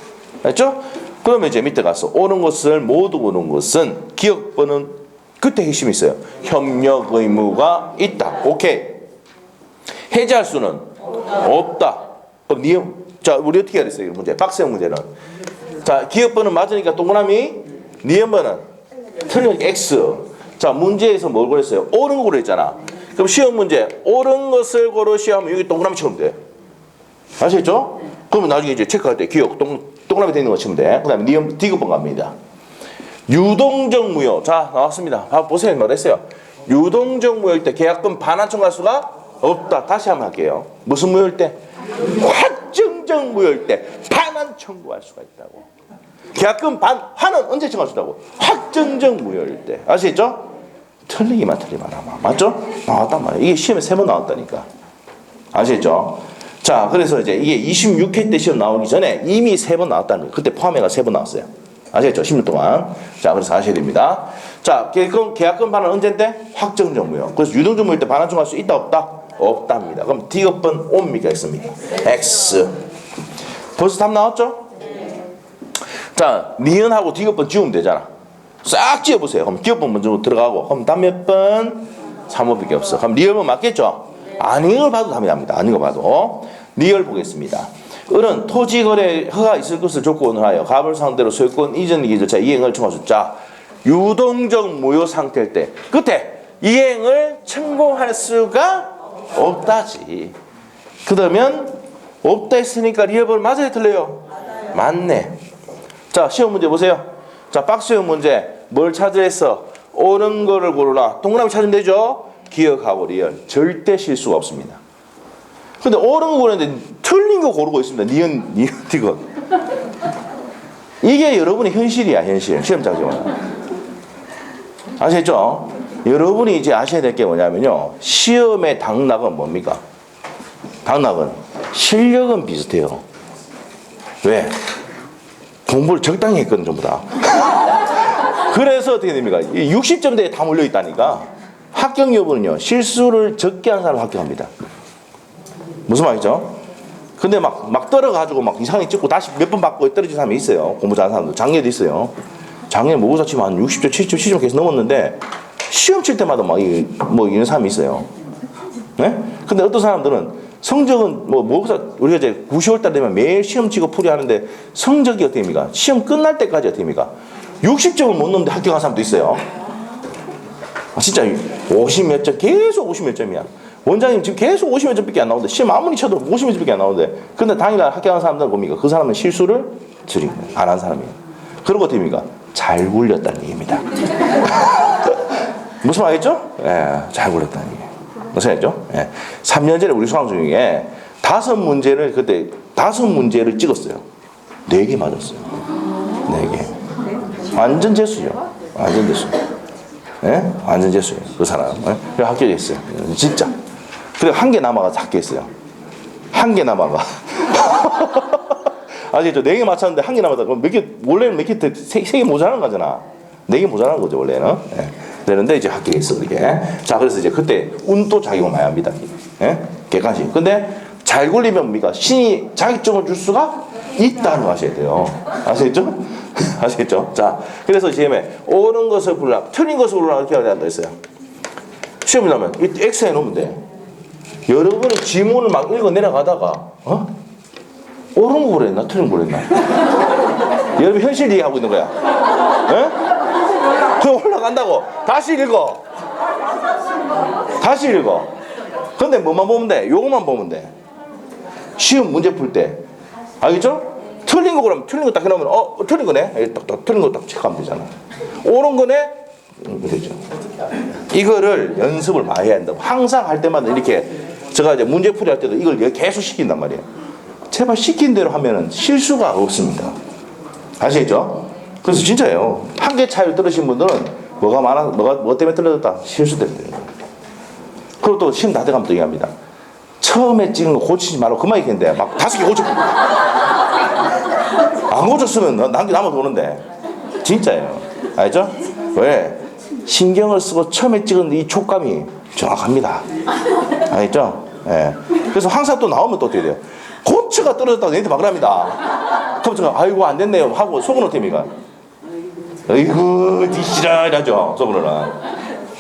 알죠? 그러면 이제 밑에 가서 옳은 것을 모두 옳은 것은 기억번은 그때 핵심이 있어요. 협력 의무가 있다. 오케이. 해지할 수는 없다. 그럼 자, 우리 어떻게 해야 됐어요? 이 문제. 박스형 문제는. 자, 기억번은 맞으니까 동그라미, 니은번은 틀리니까 X. 자, 문제에서 뭘 고랬어요? 옳은 거 고랬잖아. 그럼 시험 문제, 옳은 것을 고르시오 하면 여기 동그라미 치면 돼. 아시겠죠? 그러면 나중에 이제 체크할 때 기억, 동그라미 되는 거 치면 돼. 그 다음에 니은 디귿번 갑니다. 유동적 무효. 자, 나왔습니다. 보세요. 말했어요. 유동적 무효일 때 계약금 반환 청구할 수가 없다. 다시 한번 할게요. 무슨 무효일 때? 확정적 무효일 때 반환 청구할 수가 있다고. 계약금 반환은 언제 청구할 수 있다고? 확정적 무효일 때. 아시겠죠? 틀리기만 하면. 맞죠? 나왔단 말이에요. 이게 시험에 3번 나왔다니까. 아시겠죠? 자, 그래서 이제 이게 26회 때 시험 나오기 전에 이미 3번 나왔다는 거예요. 그때 포함해가 3번 나왔어요. 아시겠죠? 10년 동안. 자, 그래서 아셔야 됩니다. 자, 계약금 반환 언제인데? 확정적 무효. 그래서 유동적 무효일 때 반환 청구할 수 있다 없다? 없답니다. 그럼 D급번 옵니까? X입니까? X. 벌써 답 나왔죠? 자, 니은하고 D급번 지우면 되잖아. 싹 지어보세요. 그럼 D급번 먼저 들어가고. 그럼 답 몇 번? 3번밖에 없어. 그럼 리얼번 맞겠죠? 아닌 걸 봐도 답이 납니다. 아닌 거 봐도. 리얼 보겠습니다. 을은 토지거래 허가 있을 것을 조건을 하여 갑을 상대로 소유권 이전 기절차 이행을 청구할 자, 유동적 무효 상태일 때 끝에 이행을 청구할 수가 없다지. 그러면 없다 했으니까 리얼번 맞아야 틀려요? 맞네. 자, 시험 문제 보세요. 자, 박스형 문제 뭘 찾으랬어? 옳은 거를 고르라. 동그라미 찾으면 되죠? 기억하고 리얼. 절대 실수가 없습니다. 근데 옳은 거 고르는데 틀린 거 고르고 있습니다. 니은 디귿. 이게 여러분의 현실이야, 현실. 시험 자격은. 아시겠죠? 여러분이 이제 아셔야 될 게 뭐냐면요. 시험의 당락은 뭡니까? 당락은 실력은 비슷해요. 왜? 공부를 적당히 했거든 전부 다. 그래서 어떻게 됩니까? 60점대에 다 몰려 있다니까. 합격 여부는요, 실수를 적게 한 사람 합격합니다. 무슨 말이죠? 근데 막 떨어가지고 막 이상하게 찍고 다시 몇 번 받고 떨어진 사람이 있어요. 공부 잘하는 사람도. 작년에도 있어요. 작년에 모의고사 치면 한 60점, 70점, 70점 계속 넘었는데 시험 칠 때마다 막 이런 사람이 있어요. 네? 근데 어떤 사람들은 성적은 모의고사 우리가 이제 9, 10월 달 되면 매일 시험 치고 풀이하는데 성적이 어떻게 됩니까? 시험 끝날 때까지 어떻게 됩니까? 60점을 못 넘는데 합격한 사람도 있어요. 진짜 50 몇 점, 계속 50 몇 점이야. 원장님 지금 계속 50 몇 점밖에 안 나오는데 시험 아무리 쳐도 50 몇 점밖에 안 나오는데 근데 당일날 합격한 사람들은 뭡니까? 그 사람은 실수를 안 한 사람이에요. 그리고 어떻게 됩니까? 잘 굴렸다는 얘기입니다. 무슨 말이죠? 예, 잘 굴렸다는 얘기. 무슨 말이죠? 예. 3년 전에 우리 수강 중에 5문제를 그때 5문제를 찍었어요. 4개 맞았어요. 4개. 완전 재수죠. 완전 재수. 예? 완전 재수예요. 그 사람. 예? 그래서 합격했어요. 진짜. 그리고 1개 남아가서 합격했어요. 1개 남아가. 아시죠? 4개 맞췄는데 1개 남았다. 그럼 원래는 몇 개, 3개 모자라는 거잖아. 4개 모자라는 거죠, 원래는. 예. 되는데 이제 합격했어, 그게. 자, 그래서 이제 그때 운도 작용을 많이 합니다. 예? 객관식. 근데 잘 굴리면 뭡니까? 신이 자격증을 줄 수가 있다는 거 아셔야 돼요. 아시겠죠? 아시겠죠? 자, 그래서 시험에 옳은 것을 골라, 틀린 것을 골라 이렇게 한다 했어요. 시험을 하면 X에 놓으면 돼. 여러분이 지문을 막 읽어 내려가다가 옳은 거 그랬나? 틀린 거 그랬나? 여러분 현실 얘기하고 있는 거야. 예? 그럼 올라간다고. 다시 읽어. 다시 읽어. 근데 뭐만 보면 돼? 요것만 보면 돼. 시험 문제 풀 때. 알겠죠? 틀린 거 그러면 틀린 거 딱 해놓으면 틀린 거네. 딱 틀린 거 딱 체크하면 되잖아. 옳은 거네. 그렇죠. 이거를 연습을 많이 해야 한다고. 항상 할 때마다 이렇게 제가 이제 문제풀이 할 때도 이걸 계속 시킨단 말이에요. 제발 시킨 대로 하면은 실수가 없습니다. 아시겠죠? 그래서 진짜예요. 한 개 차이를 떨어진 분들은 뭐 때문에 떨어졌다? 실수 때문에. 그리고 또 시험 다 돼가면 또 얘기합니다. 처음에 찍은 거 고치지 말고 그만 얘기했는데 막 5개 고쳤고. 안 고쳤으면 난 게 남아도 오는데. 진짜예요. 알죠? 왜? 신경을 쓰고 처음에 찍은 이 촉감이 정확합니다. 알겠죠? 예. 그래서 항상 또 나오면 또 어떻게 돼요? 고추가 떨어졌다고 내한테 막 그럽니다. 그럼 제가 아이고 안 됐네요 하고 속으로 됩니까? 아이고 뒤지라 이러죠. 속으로는.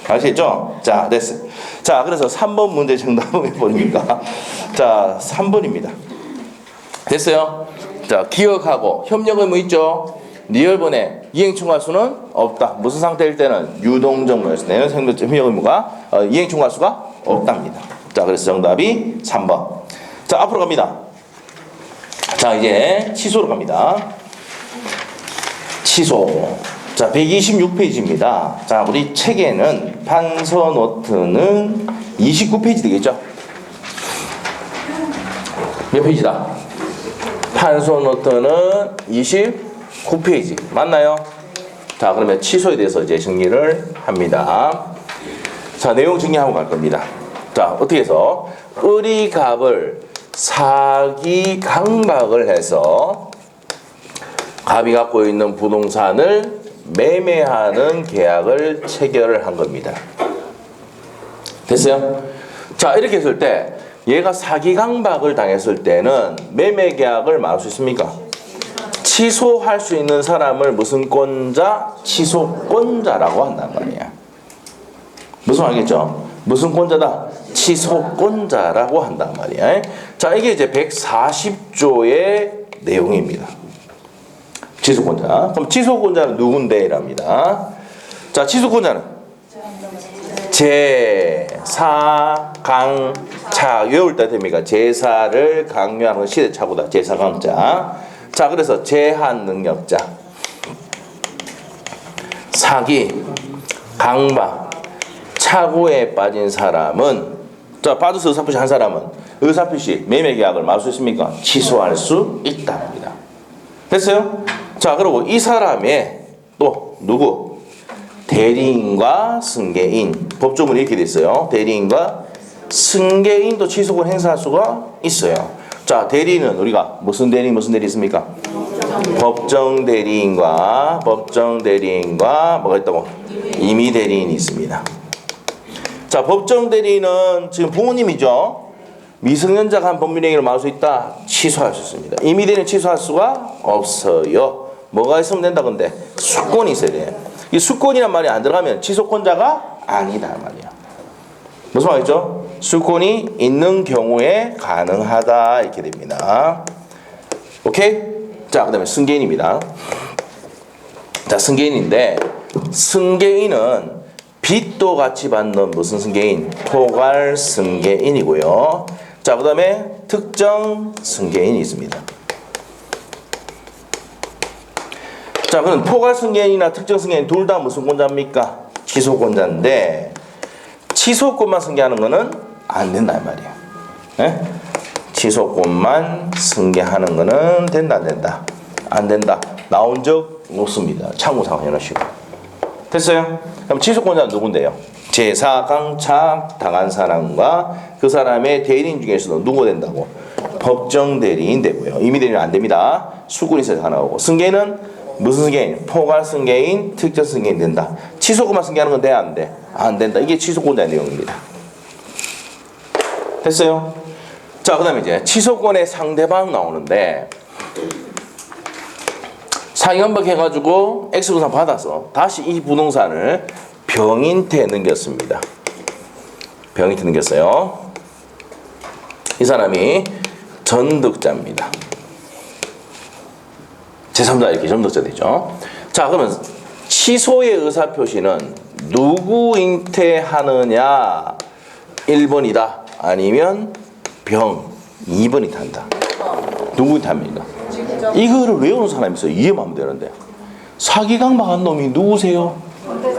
아시겠죠? 자, 됐어요. 자, 그래서 3번 문제 정답은 몇 번입니까? 자, 3번입니다. 됐어요? 자, 기억하고 협력의 뭐 있죠? 리얼본에 이행충할수는 없다. 무슨 상태일 때는 유동적모였어. 내는 협력 의무가 이행충할수가 없답니다. 자, 그래서 정답이 3번. 자, 앞으로 갑니다. 자, 이제 치소로 갑니다. 치소. 자, 126페이지입니다. 자, 우리 책에는 판서 노트는 29페이지 되겠죠? 몇 페이지다? 판서 노트는 29페이지. 맞나요? 자, 그러면 치소에 대해서 이제 정리를 합니다. 자, 내용 정리하고 갈 겁니다. 자, 어떻게 해서 을이 갑을 사기 강박을 해서 갑이 갖고 있는 부동산을 매매하는 계약을 체결을 한 겁니다. 됐어요? 자, 이렇게 했을 때 얘가 사기 강박을 당했을 때는 매매 계약을 뭐 할 수 있습니까? 취소할 수 있는 사람을 무슨 권자? 취소권자라고 한단 말이야. 무슨 말이겠죠? 무슨 권자다? 취소권자라고 한단 말이야. 자, 이게 이제 140조의 내용입니다. 취소권자. 그럼 취소권자는 누군데? 이랍니다. 자, 취소권자는 제사, 강, 차. 외울 때 됩니까? 제사를 강요하는 시대착오다. 제사, 강자. 자, 그래서 제한 능력자. 사기, 강박, 착오에 빠진 사람은, 자, 받아서 의사표시 한 사람은 의사표시 매매 계약을 할 수 있습니까? 취소할 수 있답니다. 됐어요? 자, 그리고 이 사람의 또 누구? 대리인과 승계인. 법조문이 이렇게 돼 있어요. 대리인과 승계인도 취소권 행사할 수가 있어요. 자, 대리인은 우리가 무슨 대리 있습니까? 법정 대리인과 뭐가 있다고? 임의 대리인이 있습니다. 자, 법정 대리인은 지금 부모님이죠. 미성년자가 한 법률행위를 막을 수 있다. 취소할 수 있습니다. 임의 대리인 취소할 수가 없어요. 뭐가 있으면 된다 근데? 수권이 있어야 돼요. 이 수권이란 말이 안 들어가면 취소권자가 아니다 말이야. 무슨 말이죠? 수권이 있는 경우에 가능하다 이렇게 됩니다. 오케이? 자, 그 다음에 승계인입니다. 자, 승계인인데 승계인은 빚도 같이 받는 무슨 승계인? 포괄 승계인이고요. 자, 그 다음에 특정 승계인이 있습니다. 자, 그럼 포괄 승계인이나 특정 승계인 둘 다 무슨 권자입니까? 취소권자인데 취소권만 승계하는 거는 안 된다 이 말이야. 네? 취소권만 승계하는 거는 된다 안 된다? 안 된다. 나온 적 없습니다. 참고사항 해놓으시고. 됐어요? 그럼 취소권자는 누군데요? 제사강착 당한 사람과 그 사람의 대리인 중에서도 누구 된다고? 법정 대리인 되고요. 임의 대리인은 안 됩니다. 수권이 있어야 가능하고. 승계인은 무슨 승계인? 포괄 승계인, 특정 승계인 된다. 취소권만 승계하는 건 돼? 안 돼? 안 된다. 이게 취소권자의 내용입니다. 됐어요? 자, 그 다음에 이제 취소권의 상대방 나오는데 상위감박 해가지고 X부동산 받아서 다시 이 부동산을 병인한테 넘겼습니다. 병인한테 넘겼어요. 이 사람이 전득자입니다. 제3자 이렇게 전득자 되죠. 자, 그러면 취소의 의사표시는 누구한테 하느냐? 1번이다. 아니면 병 2번이 한다. 누구한테 합니까? 이거를 외우는 사람이 있어요. 이해하면 되는데. 사기강박한 놈이 누구세요?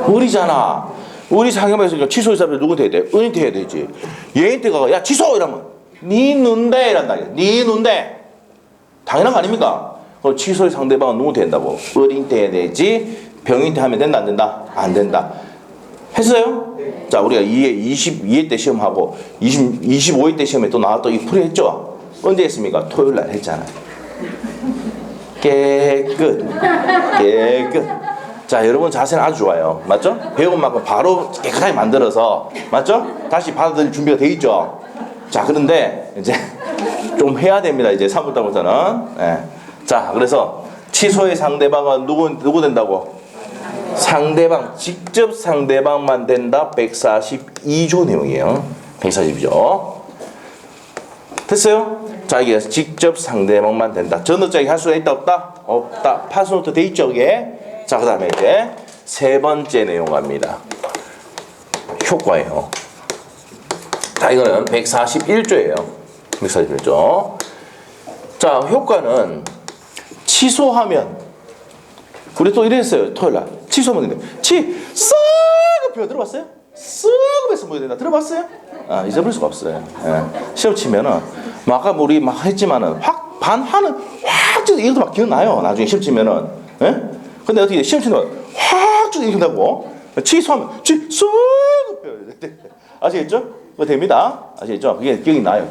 우리잖아. 우리 사기강박했으니까 취소 의사표시 누구한테 해야 돼? 은한테 해야 되지. 얘한테 가가 야 취소 이러면 니 눈대 이란다. 니 눈대. 당연한 거 아닙니까? 취소의 상대방은 누구한테 된다고? 은한테 해야 되지. 병인한테 하면 된다 안 된다? 안 된다. 했어요? 네. 자, 우리가 22회 때 시험하고 25회 때 시험에 또 나왔던 이 풀이 했죠? 언제 했습니까? 토요일 날 했잖아요. 깨끗. 자, 여러분 자세는 아주 좋아요. 맞죠? 배운 만큼 바로 깨끗하게 만들어서, 맞죠? 다시 받아들일 준비가 돼 있죠? 자, 그런데 이제 좀 해야 됩니다. 이제 3월달부터는. 네. 자, 그래서 취소의 상대방은 누구 된다고? 상대방, 직접 상대방만 된다. 142조 내용이에요. 142조. 됐어요? 자, 이게 직접 상대방만 된다. 전득자에게 할 수가 있다 없다? 없다. 파수노트 돼 있죠 이게? 자, 그 다음에 이제 세 번째 내용 갑니다. 효과예요. 자, 이거는 141조예요. 141조. 자, 효과는 취소하면 우리 또 이랬어요. 토요일날 취소하면 된다. 쓱 들어봤어요? 쓱 해서 뭐 된다. 들어봤어요? 아, 잊어버릴 수가 없어요. 예. 시험 치면은 뭐 아까 우리 막 했지만은 확 반하는 확 쪄서 이것도 막 기억나요. 나중에 시험 치면은. 예? 근데 어떻게 시험 치면 확 쪄서 이렇게 된다고? 취소하면 쓱 아시겠죠? 그거 됩니다. 아시겠죠? 그게 기억이 나요.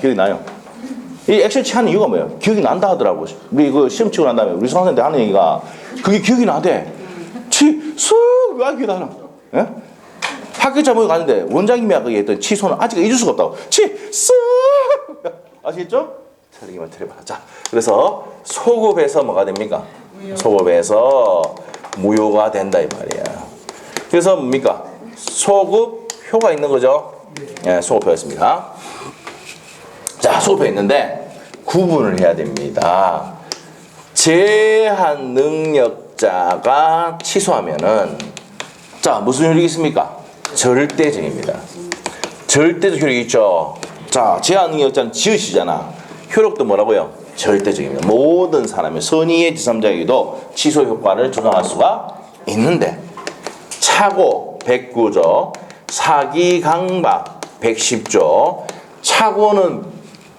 이 액션 하는 이유가 뭐예요? 기억이 난다 하더라고. 우리 그 시험 치고 난 다음에 우리 수강생한테 하는 얘기가 그게 기억이 나대. 왜 기억이 나나? 예? 학교자 모여 가는데 원장님이 아까 얘기했던 취소는 아직 잊을 수가 없다고. 아시겠죠? 틀리기만 틀려봐. 자, 그래서 소급해서 뭐가 됩니까? 소급해서 무효가 된다 이 말이야. 그래서 뭡니까? 소급 효가 있는 거죠? 예, 소급효가 있습니다. 자, 소급효 있는데 구분을 해야 됩니다. 제한 능력자가 취소하면은 자, 무슨 효력이 있습니까? 절대적입니다. 절대적 효력이 있죠. 자, 제한 능력자는 지읒이잖아. 효력도 뭐라고요? 절대적입니다. 모든 사람의 선의의 제3자에게도 취소 효과를 조정할 수가 있는데 차고 109조, 사기 강박 110조, 차고는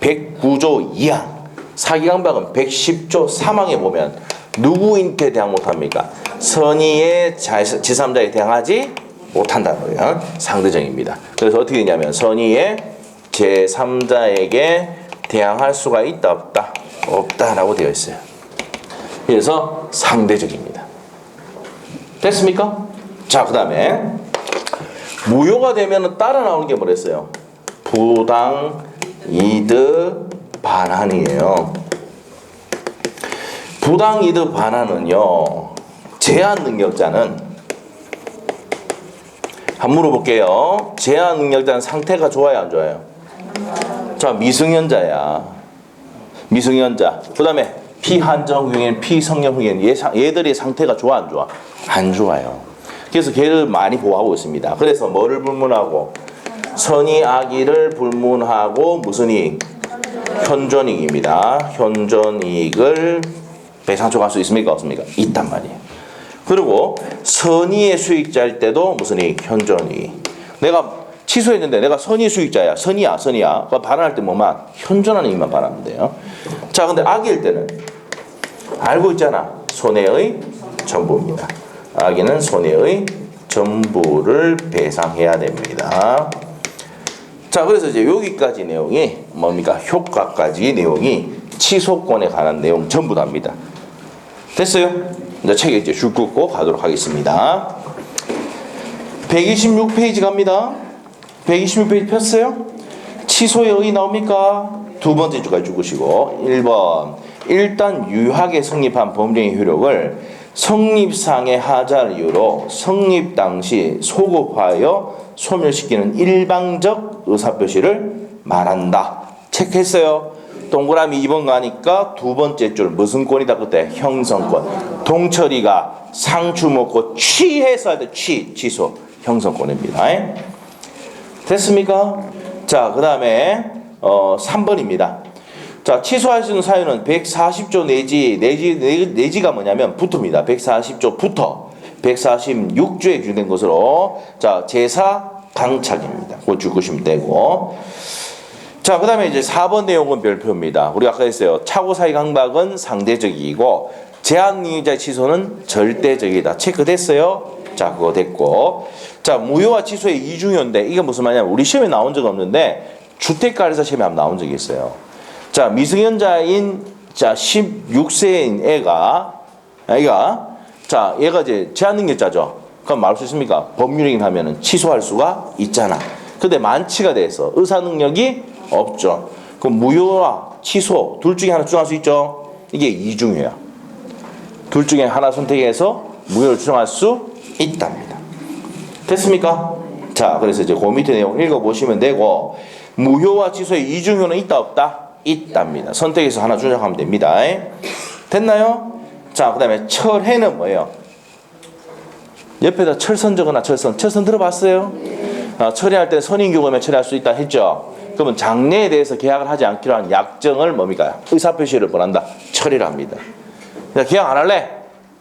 109조 이하, 사기 강박은 110조 3항에 보면 누구인테 대항 못합니까? 선의의 제3자에 대항하지 못한다는 거예요. 상대적입니다. 그래서 어떻게 되냐면 선의의 제3자에게 대항할 수가 있다 없다? 없다라고 되어 있어요. 그래서 상대적입니다. 됐습니까? 자, 그 다음에 무효가 되면 따라 나오는 게 뭐랬어요? 부당 이득 반환이에요. 부당 이득 반환은요, 제한 능력자는 한번 물어볼게요. 제한 능력자는 상태가 좋아요, 안 좋아요? 자, 미승연자야. 미승연자. 그 다음에 피한정 후견, 피성령 후견. 얘들의 상태가 좋아, 안 좋아? 안 좋아요. 그래서 걔를 많이 보호하고 있습니다. 그래서 뭐를 불문하고? 선의 악의를 불문하고 무슨 이익? 현존이익입니다. 현존이익을 배상촉할 수 있습니까? 없습니까? 있단 말이에요. 그리고 선의의 수익자일 때도 무슨 이익? 현존이익. 내가 취소했는데 내가 선의 수익자야. 선의야. 그거 반환할 때 뭐만? 현존하는 이익만 반환하면 돼요. 자, 근데 악의일 때는 알고 있잖아. 손해의 전부입니다. 악의는 손해의 전부를 배상해야 됩니다. 자, 그래서 이제 여기까지 내용이 뭡니까? 효과까지 내용이 취소권에 관한 내용 전부 다입니다. 됐어요? 이제 책에 이제 줄 긋고 가도록 하겠습니다. 126페이지 갑니다. 126페이지 폈어요? 취소의 의의 나옵니까? 두 번째 줄까지 죽으시고 1번 일단 유하게 성립한 법령의 효력을 성립상의 하자를 이유로 성립 당시 소급하여 소멸시키는 일방적 의사표시를 말한다. 체크했어요. 동그라미 2번 가니까 두 번째 줄 무슨 권이다 그때? 형성권. 동철이가 상추 먹고 취해서 할 때 취소 형성권입니다. 됐습니까? 자, 그 다음에 3번입니다. 자, 취소할 수 있는 사유는 140조 내지가 뭐냐면 부터입니다. 140조부터 146조에 규정된 것으로 자, 제사 강착입니다. 그거 주시면 되고. 자, 그 다음에 이제 4번 내용은 별표입니다. 우리가 아까 했어요. 차고사의 강박은 상대적이고 제한능력자의 취소는 절대적이다. 체크됐어요? 자, 그거 됐고. 자, 무효와 취소의 이중요인데 이게 무슨 말이냐면 우리 시험에 나온 적 없는데 주택가에서 시험에 한번 나온 적이 있어요. 자, 미성년자인 자 16세인 애가 자, 얘가 이제 제한능력자죠. 그럼 말할 수 있습니까? 법률행위 하면은 취소할 수가 있잖아. 근데 만취가 돼서 의사 능력이 없죠. 그럼 무효와 취소 둘 중에 하나 주장할 수 있죠. 이게 이중효야. 둘 중에 하나 선택해서 무효를 주장할 수 있답니다. 됐습니까? 자, 그래서 이제 그 밑에 내용 읽어보시면 되고 무효와 취소의 이중효는 있다 없다? 있답니다. 선택해서 하나 주장하면 됩니다. 됐나요? 자, 그 다음에 철해는 뭐예요? 옆에다 철선 적어놔. 철선 들어봤어요? 처리할 때 선인교금에 처리할 수 있다 했죠. 그러면 장래에 대해서 계약을 하지 않기로 한 약정을 뭡니까? 의사표시를 권한다. 처리를 합니다. 계약 안 할래?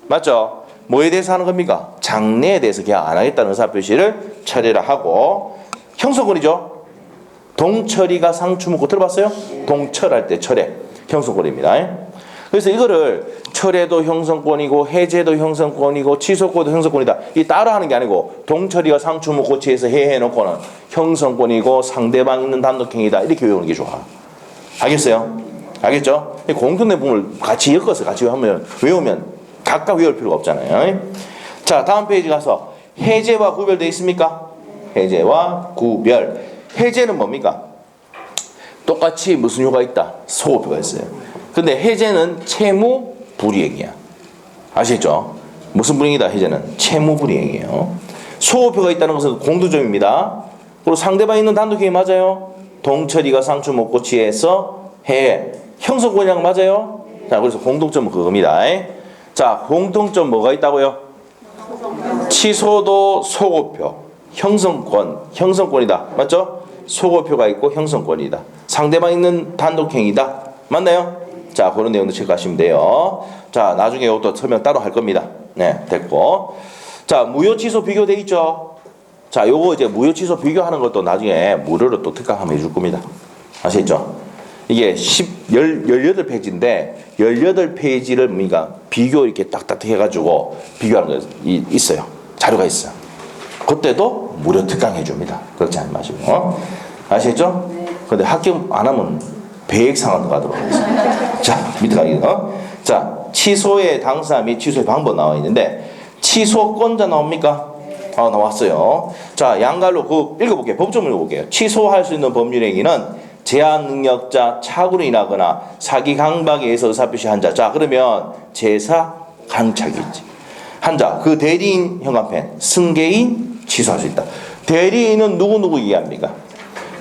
맞죠? 뭐에 대해서 하는 겁니까? 장래에 대해서 계약 안 하겠다는 의사표시를 처리를 하고 형성권이죠. 동철이가 상추 먹고 들어봤어요? 동철할 때 철회 형성권입니다. 그래서 이거를 철회도 형성권이고 해제도 형성권이고 취소권도 형성권이다. 이 따라 하는 게 아니고 동철이가 상추 먹고 취해서 해놓고는 형성권이고 상대방 있는 단독행위다. 이렇게 외우는 게 좋아. 알겠어요? 알겠죠? 공통대품을 같이 엮어서 같이 외우면 각각 외울 필요가 없잖아요. 자, 다음 페이지 가서 해제와 구별되어 있습니까? 해제와 구별. 해제는 뭡니까? 똑같이 무슨 효가 있다? 소급효가 있어요. 근데 해제는 채무 불이행이야. 아시겠죠? 무슨 불이행이다? 해제는 채무 불이행이에요. 소급효가 있다는 것은 공두점입니다. 그리고 상대방 있는 단독행위 맞아요? 동철이가 상추 먹고 취해서 해. 형성권이랑 맞아요? 자, 그래서 공통점은 그겁니다. 자, 공통점 뭐가 있다고요? 취소도 소급효. 형성권이다. 맞죠? 소급효가 있고 형성권이다. 상대방 있는 단독행위다. 맞나요? 자, 그런 내용도 체크하시면 돼요. 자, 나중에 이것도 설명 따로 할 겁니다. 네, 됐고. 자, 무효 취소 비교돼 있죠? 자, 요거 이제 무효 취소 비교하는 것도 나중에 무료로 또 특강하면 해줄 겁니다. 아시겠죠? 이게 18페이지인데 18페이지를 그러니까 비교 이렇게 딱딱 해가지고 비교하는 거 있어요. 자료가 있어요. 그때도 무료 특강 해줍니다. 그렇지 않지 마시고. 아시겠죠? 근데 합격 안 하면 배액 상한도 가도록 하겠습니다. 자, 밑에 가기. 자, 취소의 당사 및 취소의 방법 나와 있는데 취소권자 나옵니까? 나왔어요. 자, 양갈로 읽어볼게요. 법좀 읽어볼게요. 취소할 수 있는 법률행위는 제한 능력자 착오로 인하거나 사기 강박에 의해서 의사표시한 자. 자, 그러면 제사 강착이지. 한 자, 그 대리인 현관펜, 승계인 취소할 수 있다. 대리인은 누구 이해합니까?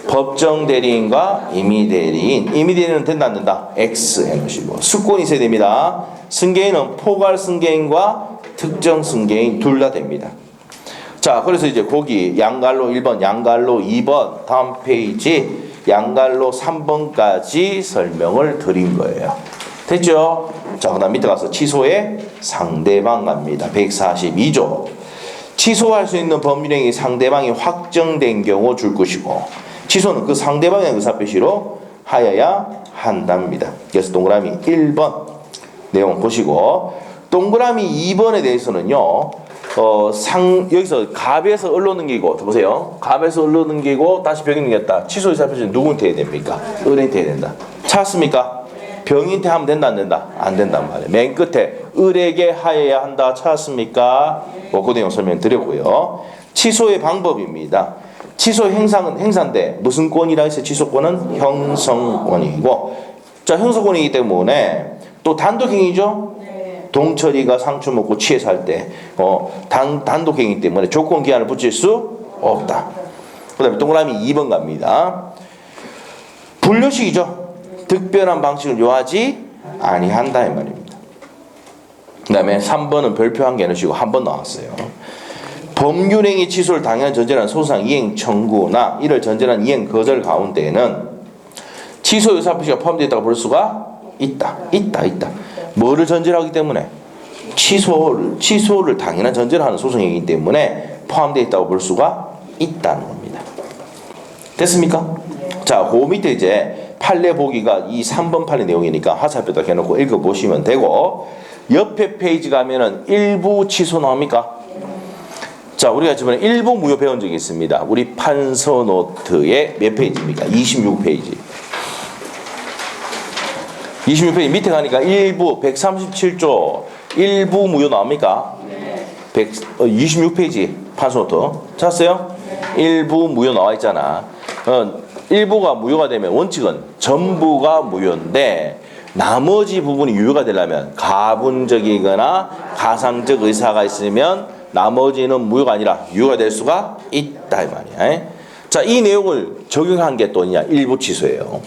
법정 대리인과 임의 대리인. 임의 대리인은 된다 안 된다? X 해놓으시고 수권이 있어야 됩니다. 승계인은 포괄 승계인과 특정 승계인 둘 다 됩니다. 자, 그래서 이제 거기 양갈로 1번, 양갈로 2번, 다음 페이지 양갈로 3번까지 설명을 드린 거예요. 됐죠? 자, 그 다음 밑에 가서 취소의 상대방 갑니다. 142조. 취소할 수 있는 법률행위 상대방이 확정된 경우 줄 것이고 취소는 그 상대방의 의사표시로 하여야 한답니다. 그래서 동그라미 1번 내용 보시고 동그라미 2번에 대해서는요. 여기서 갑에서 을로 넘기고 보세요. 갑에서 을로 넘기고 다시 병인 넘겼다. 취소 의사표시는 누구한테 해야 됩니까? 을한테 해야 된다. 찾았습니까? 병인한테 하면 된다 안 된다? 안 된단 말이에요. 맨 끝에 을에게 하여야 한다. 찾았습니까? 그 내용 설명드렸고요. 취소의 방법입니다. 취소 행사인데 무슨 권이라 해서 취소권은 형성권이고 자 형성권이기 때문에 또 단독행위죠. 동철이가 상추 먹고 취해서 할 때 단독행위 때문에 조건 기한을 붙일 수 없다. 그 다음에 동그라미 2번 갑니다. 분류식이죠. 특별한 방식을 요하지 아니한다 이 말입니다. 그 다음에 3번은 별표 한 개 넣으시고 한 번 나왔어요. 법률행위 취소를 당연한 전제라는 소상 이행 청구나 이를 전제라는 이행 거절 가운데에는 취소 의사표시가 포함되어 있다고 볼 수가 있다. 뭐를 전제로 하기 때문에? 취소를 당연한 전제로 하는 소송이기 때문에 포함되어 있다고 볼 수가 있다는 겁니다. 됐습니까? 자, 그 밑에 이제 판례 보기가 이 3번 판례 내용이니까 화살표에다 해놓고 읽어보시면 되고 옆에 페이지 가면은 일부 취소 나옵니까? 자, 우리가 지금 일부 무효 배운 적이 있습니다. 우리 판서 노트의 몇 페이지입니까? 26페이지. 26페이지 밑에 가니까 일부 137조 일부 무효 나옵니까? 26페이지 판서 노트. 찾았어요? 일부 무효 나와 있잖아. 일부가 무효가 되면 원칙은 전부가 무효인데 나머지 부분이 유효가 되려면 가분적이거나 가상적 의사가 있으면 나머지는 무효가 아니라 유효가 될 수가 있다 이 말이야. 자, 이 내용을 적용한 게 또 뭐냐? 일부 취소예요.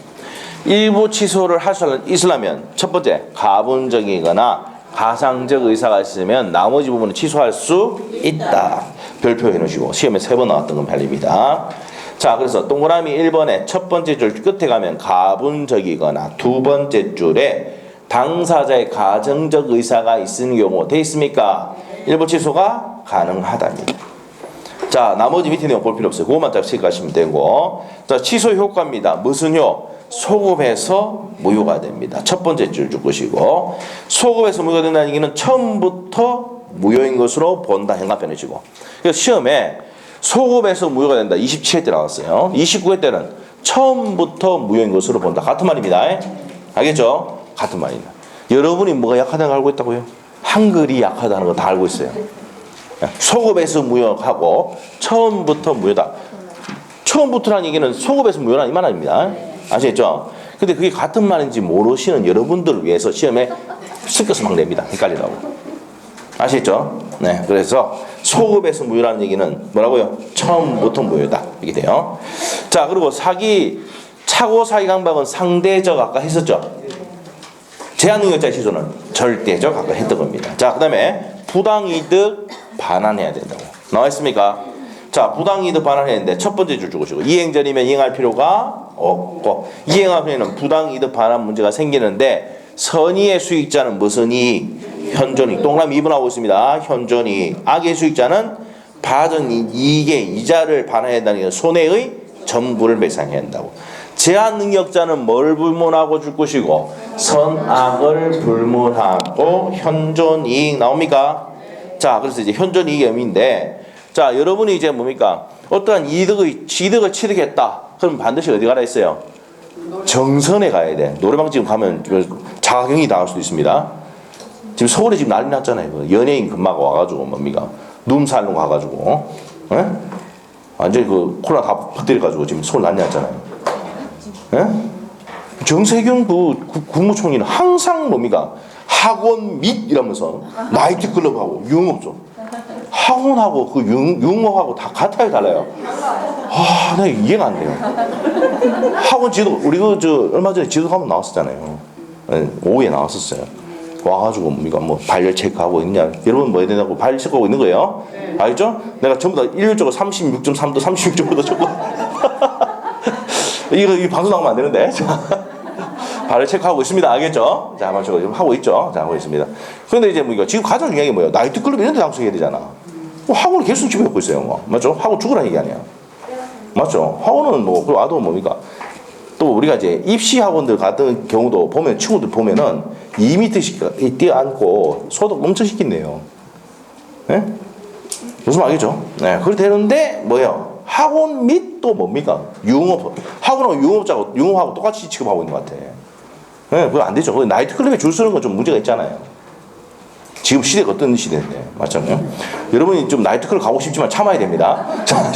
일부 취소를 할 수 있으려면 첫 번째 가분적이거나 가상적 의사가 있으면 나머지 부분은 취소할 수 있다. 별표 해놓으시고 시험에 3번 나왔던 건 판례입니다. 자, 그래서 동그라미 1번에 첫 번째 줄 끝에 가면 가분적이거나 두 번째 줄에 당사자의 가정적 의사가 있는 경우 돼 있습니까? 일부 취소가 가능하답니다. 자, 나머지 밑에 내용 볼 필요 없어요. 그것만 딱 체크하시면 되고 자, 취소 효과입니다. 무슨 효? 소급해서 무효가 됩니다. 첫 번째 줄 줄 것이고 소급해서 무효가 된다는 얘기는 처음부터 무효인 것으로 본다. 행간편이시고 그래서 시험에 소급해서 무효가 된다. 27회 때 나왔어요. 29회 때는 처음부터 무효인 것으로 본다. 같은 말입니다. 알겠죠? 같은 말입니다. 여러분이 뭐가 약하다는 걸 알고 있다고요? 한글이 약하다는 거 다 알고 있어요. 소급해서 무효하고 처음부터 무효다. 처음부터라는 얘기는 소급해서 무효라는 이 말 아닙니다. 아시겠죠? 근데 그게 같은 말인지 모르시는 여러분들을 위해서 시험에 섞여서 막 냅니다. 헷갈리라고. 아시겠죠? 네. 그래서 소급해서 무효라는 얘기는 뭐라고요? 처음부터 무효다. 이게 돼요. 자, 그리고 착오 사기 강박은 상대적 아까 했었죠? 제한 능력자의 취소는 절대적 아까 했던 겁니다. 자, 그 다음에 부당이득 반환해야 된다고. 나와 있습니까? 자, 부당이득 반환해야 되는데 첫 번째 줄 주고 이행 전이면 이행할 필요가 없고 이행하면 부당이득 반환 문제가 생기는데 선의의 수익자는 무슨 이익? 현존이익. 동그라미 2번 하고 있습니다. 현존이익. 악의 수익자는 받은 이익의 이자를 반환해야 한다는 손해의 전부를 배상해야 한다고. 제한 능력자는 뭘 불문하고 줄 것이고 선악을 불문하고 현존이익 나옵니까? 자, 그래서 이제 현존이익의 의미인데 자, 여러분이 이제 뭡니까? 어떠한 취득을 취득했다. 그럼 반드시 어디 가라 했어요? 정선에 가야 돼. 노래방 지금 가면 자가격리 당할 수도 있습니다. 지금 서울에 지금 난리 났잖아요. 그 연예인 금마가 와가지고 뭡니까? 눈살로 가가지고, 예? 완전히 그 코로나 다 퍼뜨려가지고 지금 서울 난리 났잖아요. 예? 정세균 국무총리는 항상 뭡니까? 학원 및 이러면서 나이트클럽하고 유흥업소. 학원하고 그 유흥업하고 다 같아요, 달라요? 아, 나 이해가 안 돼요. 학원 지도, 우리 얼마 전에 지도 가면 나왔었잖아요. 오후에 나왔었어요. 와가지고 뭡니까? 뭐 발열 체크하고 있냐? 여러분 뭐 해야 되냐고 발열 체크하고 있는 거예요? 알죠? 내가 전부 다 일률적으로 36.3도, 36.5도 적고. 이 방송 나오면 안 되는데. 발열 체크하고 있습니다. 알겠죠? 자, 맞죠? 지금 하고 있죠? 자, 하고 있습니다. 그런데 이제 뭐 지금 가장 중요한 게 뭐예요? 나이트클럽 이런 데 당첨해야 되잖아. 학원을 계속 집어넣고 있어요. 뭐. 맞죠? 학원 죽으라는 얘기 아니야. 맞죠? 학원은 뭐, 그 와도 뭡니까? 또 우리가 이제 입시 학원들 같은 경우도 보면, 친구들 보면은 2m씩 뛰어앉고 소독 엄청 시킨대요. 예? 무슨 말이죠? 네. 그렇게 되는데, 뭐예요? 학원 및 또 뭡니까? 유흥업. 학원하고 유흥업하고 똑같이 취급하고 있는 것 같아. 예, 그거 안 되죠. 나이트클럽에 줄 서는 건 좀 문제가 있잖아요. 지금 시대가 어떤 시대인데, 맞잖아요. 여러분이 좀 나이트클럽 가고 싶지만 참아야 됩니다. 자,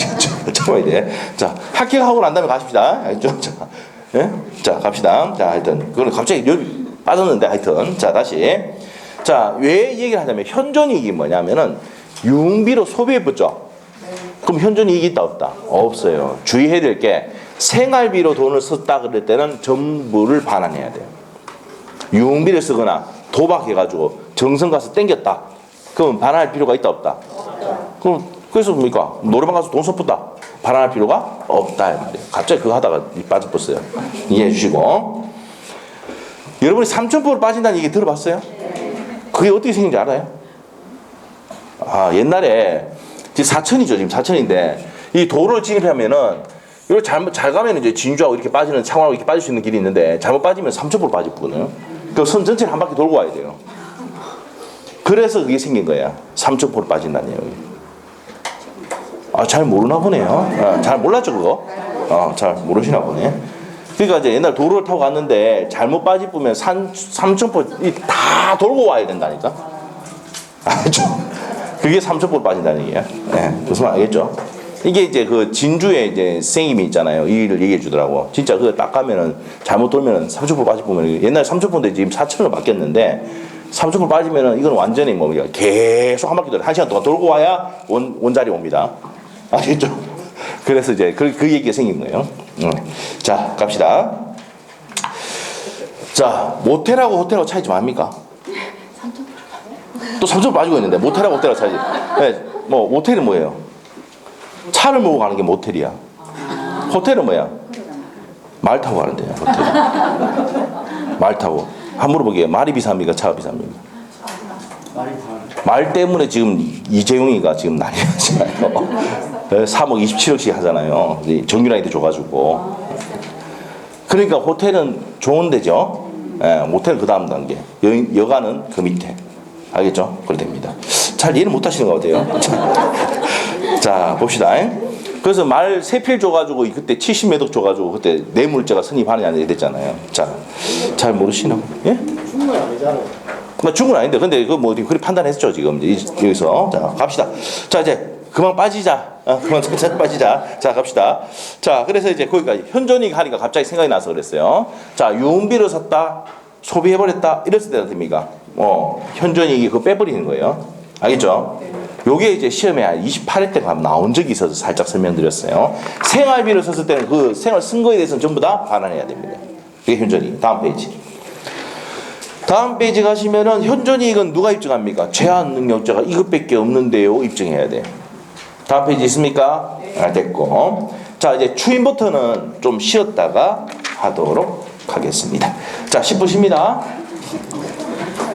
참아야 돼. 자, 합격하고 난 다음에 가십시다. 알죠? 자, 예? 자, 갑시다. 자, 하여튼 그걸 갑자기 빠졌는데, 하여튼 자, 다시. 자, 왜 이 얘기를 하냐면 현존이익이 뭐냐면은 유흥비로 소비해봤죠. 그럼 현존이익이 있다 없다? 없어요. 주의해야 될 게 생활비로 돈을 썼다 그럴 때는 전부를 반환해야 돼요. 유흥비를 쓰거나 도박해가지고 정성 가서 땡겼다. 그럼 반환할 필요가 있다 없다? 그럼 그래서 뭡니까? 노래방 가서 돈 썼다. 반환할 필요가 없다. 갑자기 그거 하다가 빠져버렸어요. 이해해 주시고. 여러분이 3,000%로 빠진다는 얘기 들어봤어요? 그게 어떻게 생긴지 알아요? 아, 옛날에 지금 4천이죠. 지금 4천인데 이 도로를 진입하면은 이거 잘 가면 이제 진주하고 이렇게 빠지는 창원하고 이렇게 빠질 수 있는 길이 있는데 잘못 빠지면 3,000% 빠지거든요. 그럼 선 전체를 한 바퀴 돌고 와야 돼요. 그래서 그게 생긴 거야. 3,000% 빠진다는 얘기. 아, 잘 모르나 보네요. 아, 잘 몰랐죠 그거? 아, 잘 모르시나 보네. 그러니까 이제 옛날 도로를 타고 갔는데 잘못 빠지면 3,000% 다 돌고 와야 된다니까. 알죠? 그게 3,000% 빠진다는 얘기야. 네, 무슨 말 알겠죠? 이게 이제 그 진주에 이제 선생님이 있잖아요. 이 일을 얘기해 주더라고. 진짜 그거 딱 가면은 잘못 돌면은 3,000% 빠지면 옛날 3,000%인데 지금 4,000으로 바뀌었는데 3,000% 빠지면은 이건 완전히 뭐 계속 한 바퀴 돌아 1시간 동안 돌고 와야 원자리 옵니다. 아시겠죠? 그래서 이제 그 얘기가 생긴 거예요. 자, 갑시다. 자, 모텔하고 호텔하고 차이 좀 압니까? 또 3,000% 빠지고 있는데 모텔하고 호텔하고 차이. 네, 뭐 모텔은 뭐예요? 차를 몰고 가는 게 모텔이야. 호텔은 뭐야? 말 타고 가는데요. 호텔. 말 타고. 한 물어보기에 말이 비쌉니까? 차가 비쌉니까? 말 때문에 지금 이재용이가 지금 난리 나잖아요. 3억 27억씩 하잖아요. 정유라한테 줘가지고. 그러니까 호텔은 좋은 데죠. 예, 모텔은 그 다음 단계. 여가는 그 밑에. 알겠죠? 그렇게 됩니다. 잘 이해를 못 하시는 것 같아요. 자, 봅시다. 그래서 말 3필 줘가지고 그때 70몇 억 줘가지고 그때 뇌물죄가 성립하느냐 이랬잖아요. 자, 잘 모르시나? 예? 중은 아니잖아요. 중은 아닌데 근데 그 뭐 그렇게 판단했죠 지금 여기서. 자, 갑시다. 자, 이제 그만 빠지자. 그만 빠지자. 자, 갑시다. 자, 그래서 이제 거기까지 현존이익 하니까 갑자기 생각이 나서 그랬어요. 자, 유흥비를 샀다, 소비해버렸다 이랬을 때는 됩니까? 현존이익이 그거 빼버리는 거예요. 알겠죠? 요게 이제 시험에 한 28회 때 나온 적이 있어서 살짝 설명드렸어요. 생활비를 썼을 때는 그 생활 쓴 거에 대해서는 전부 다 반환해야 됩니다. 이게 현존이익. 다음 페이지. 다음 페이지 가시면은 현존이익은 누가 입증합니까? 제한 능력자가 이것밖에 없는데요. 입증해야 돼. 다음 페이지 있습니까? 아, 됐고. 자, 이제 추인 버튼은 좀 쉬었다가 하도록 하겠습니다. 자, 10분 쉽니다.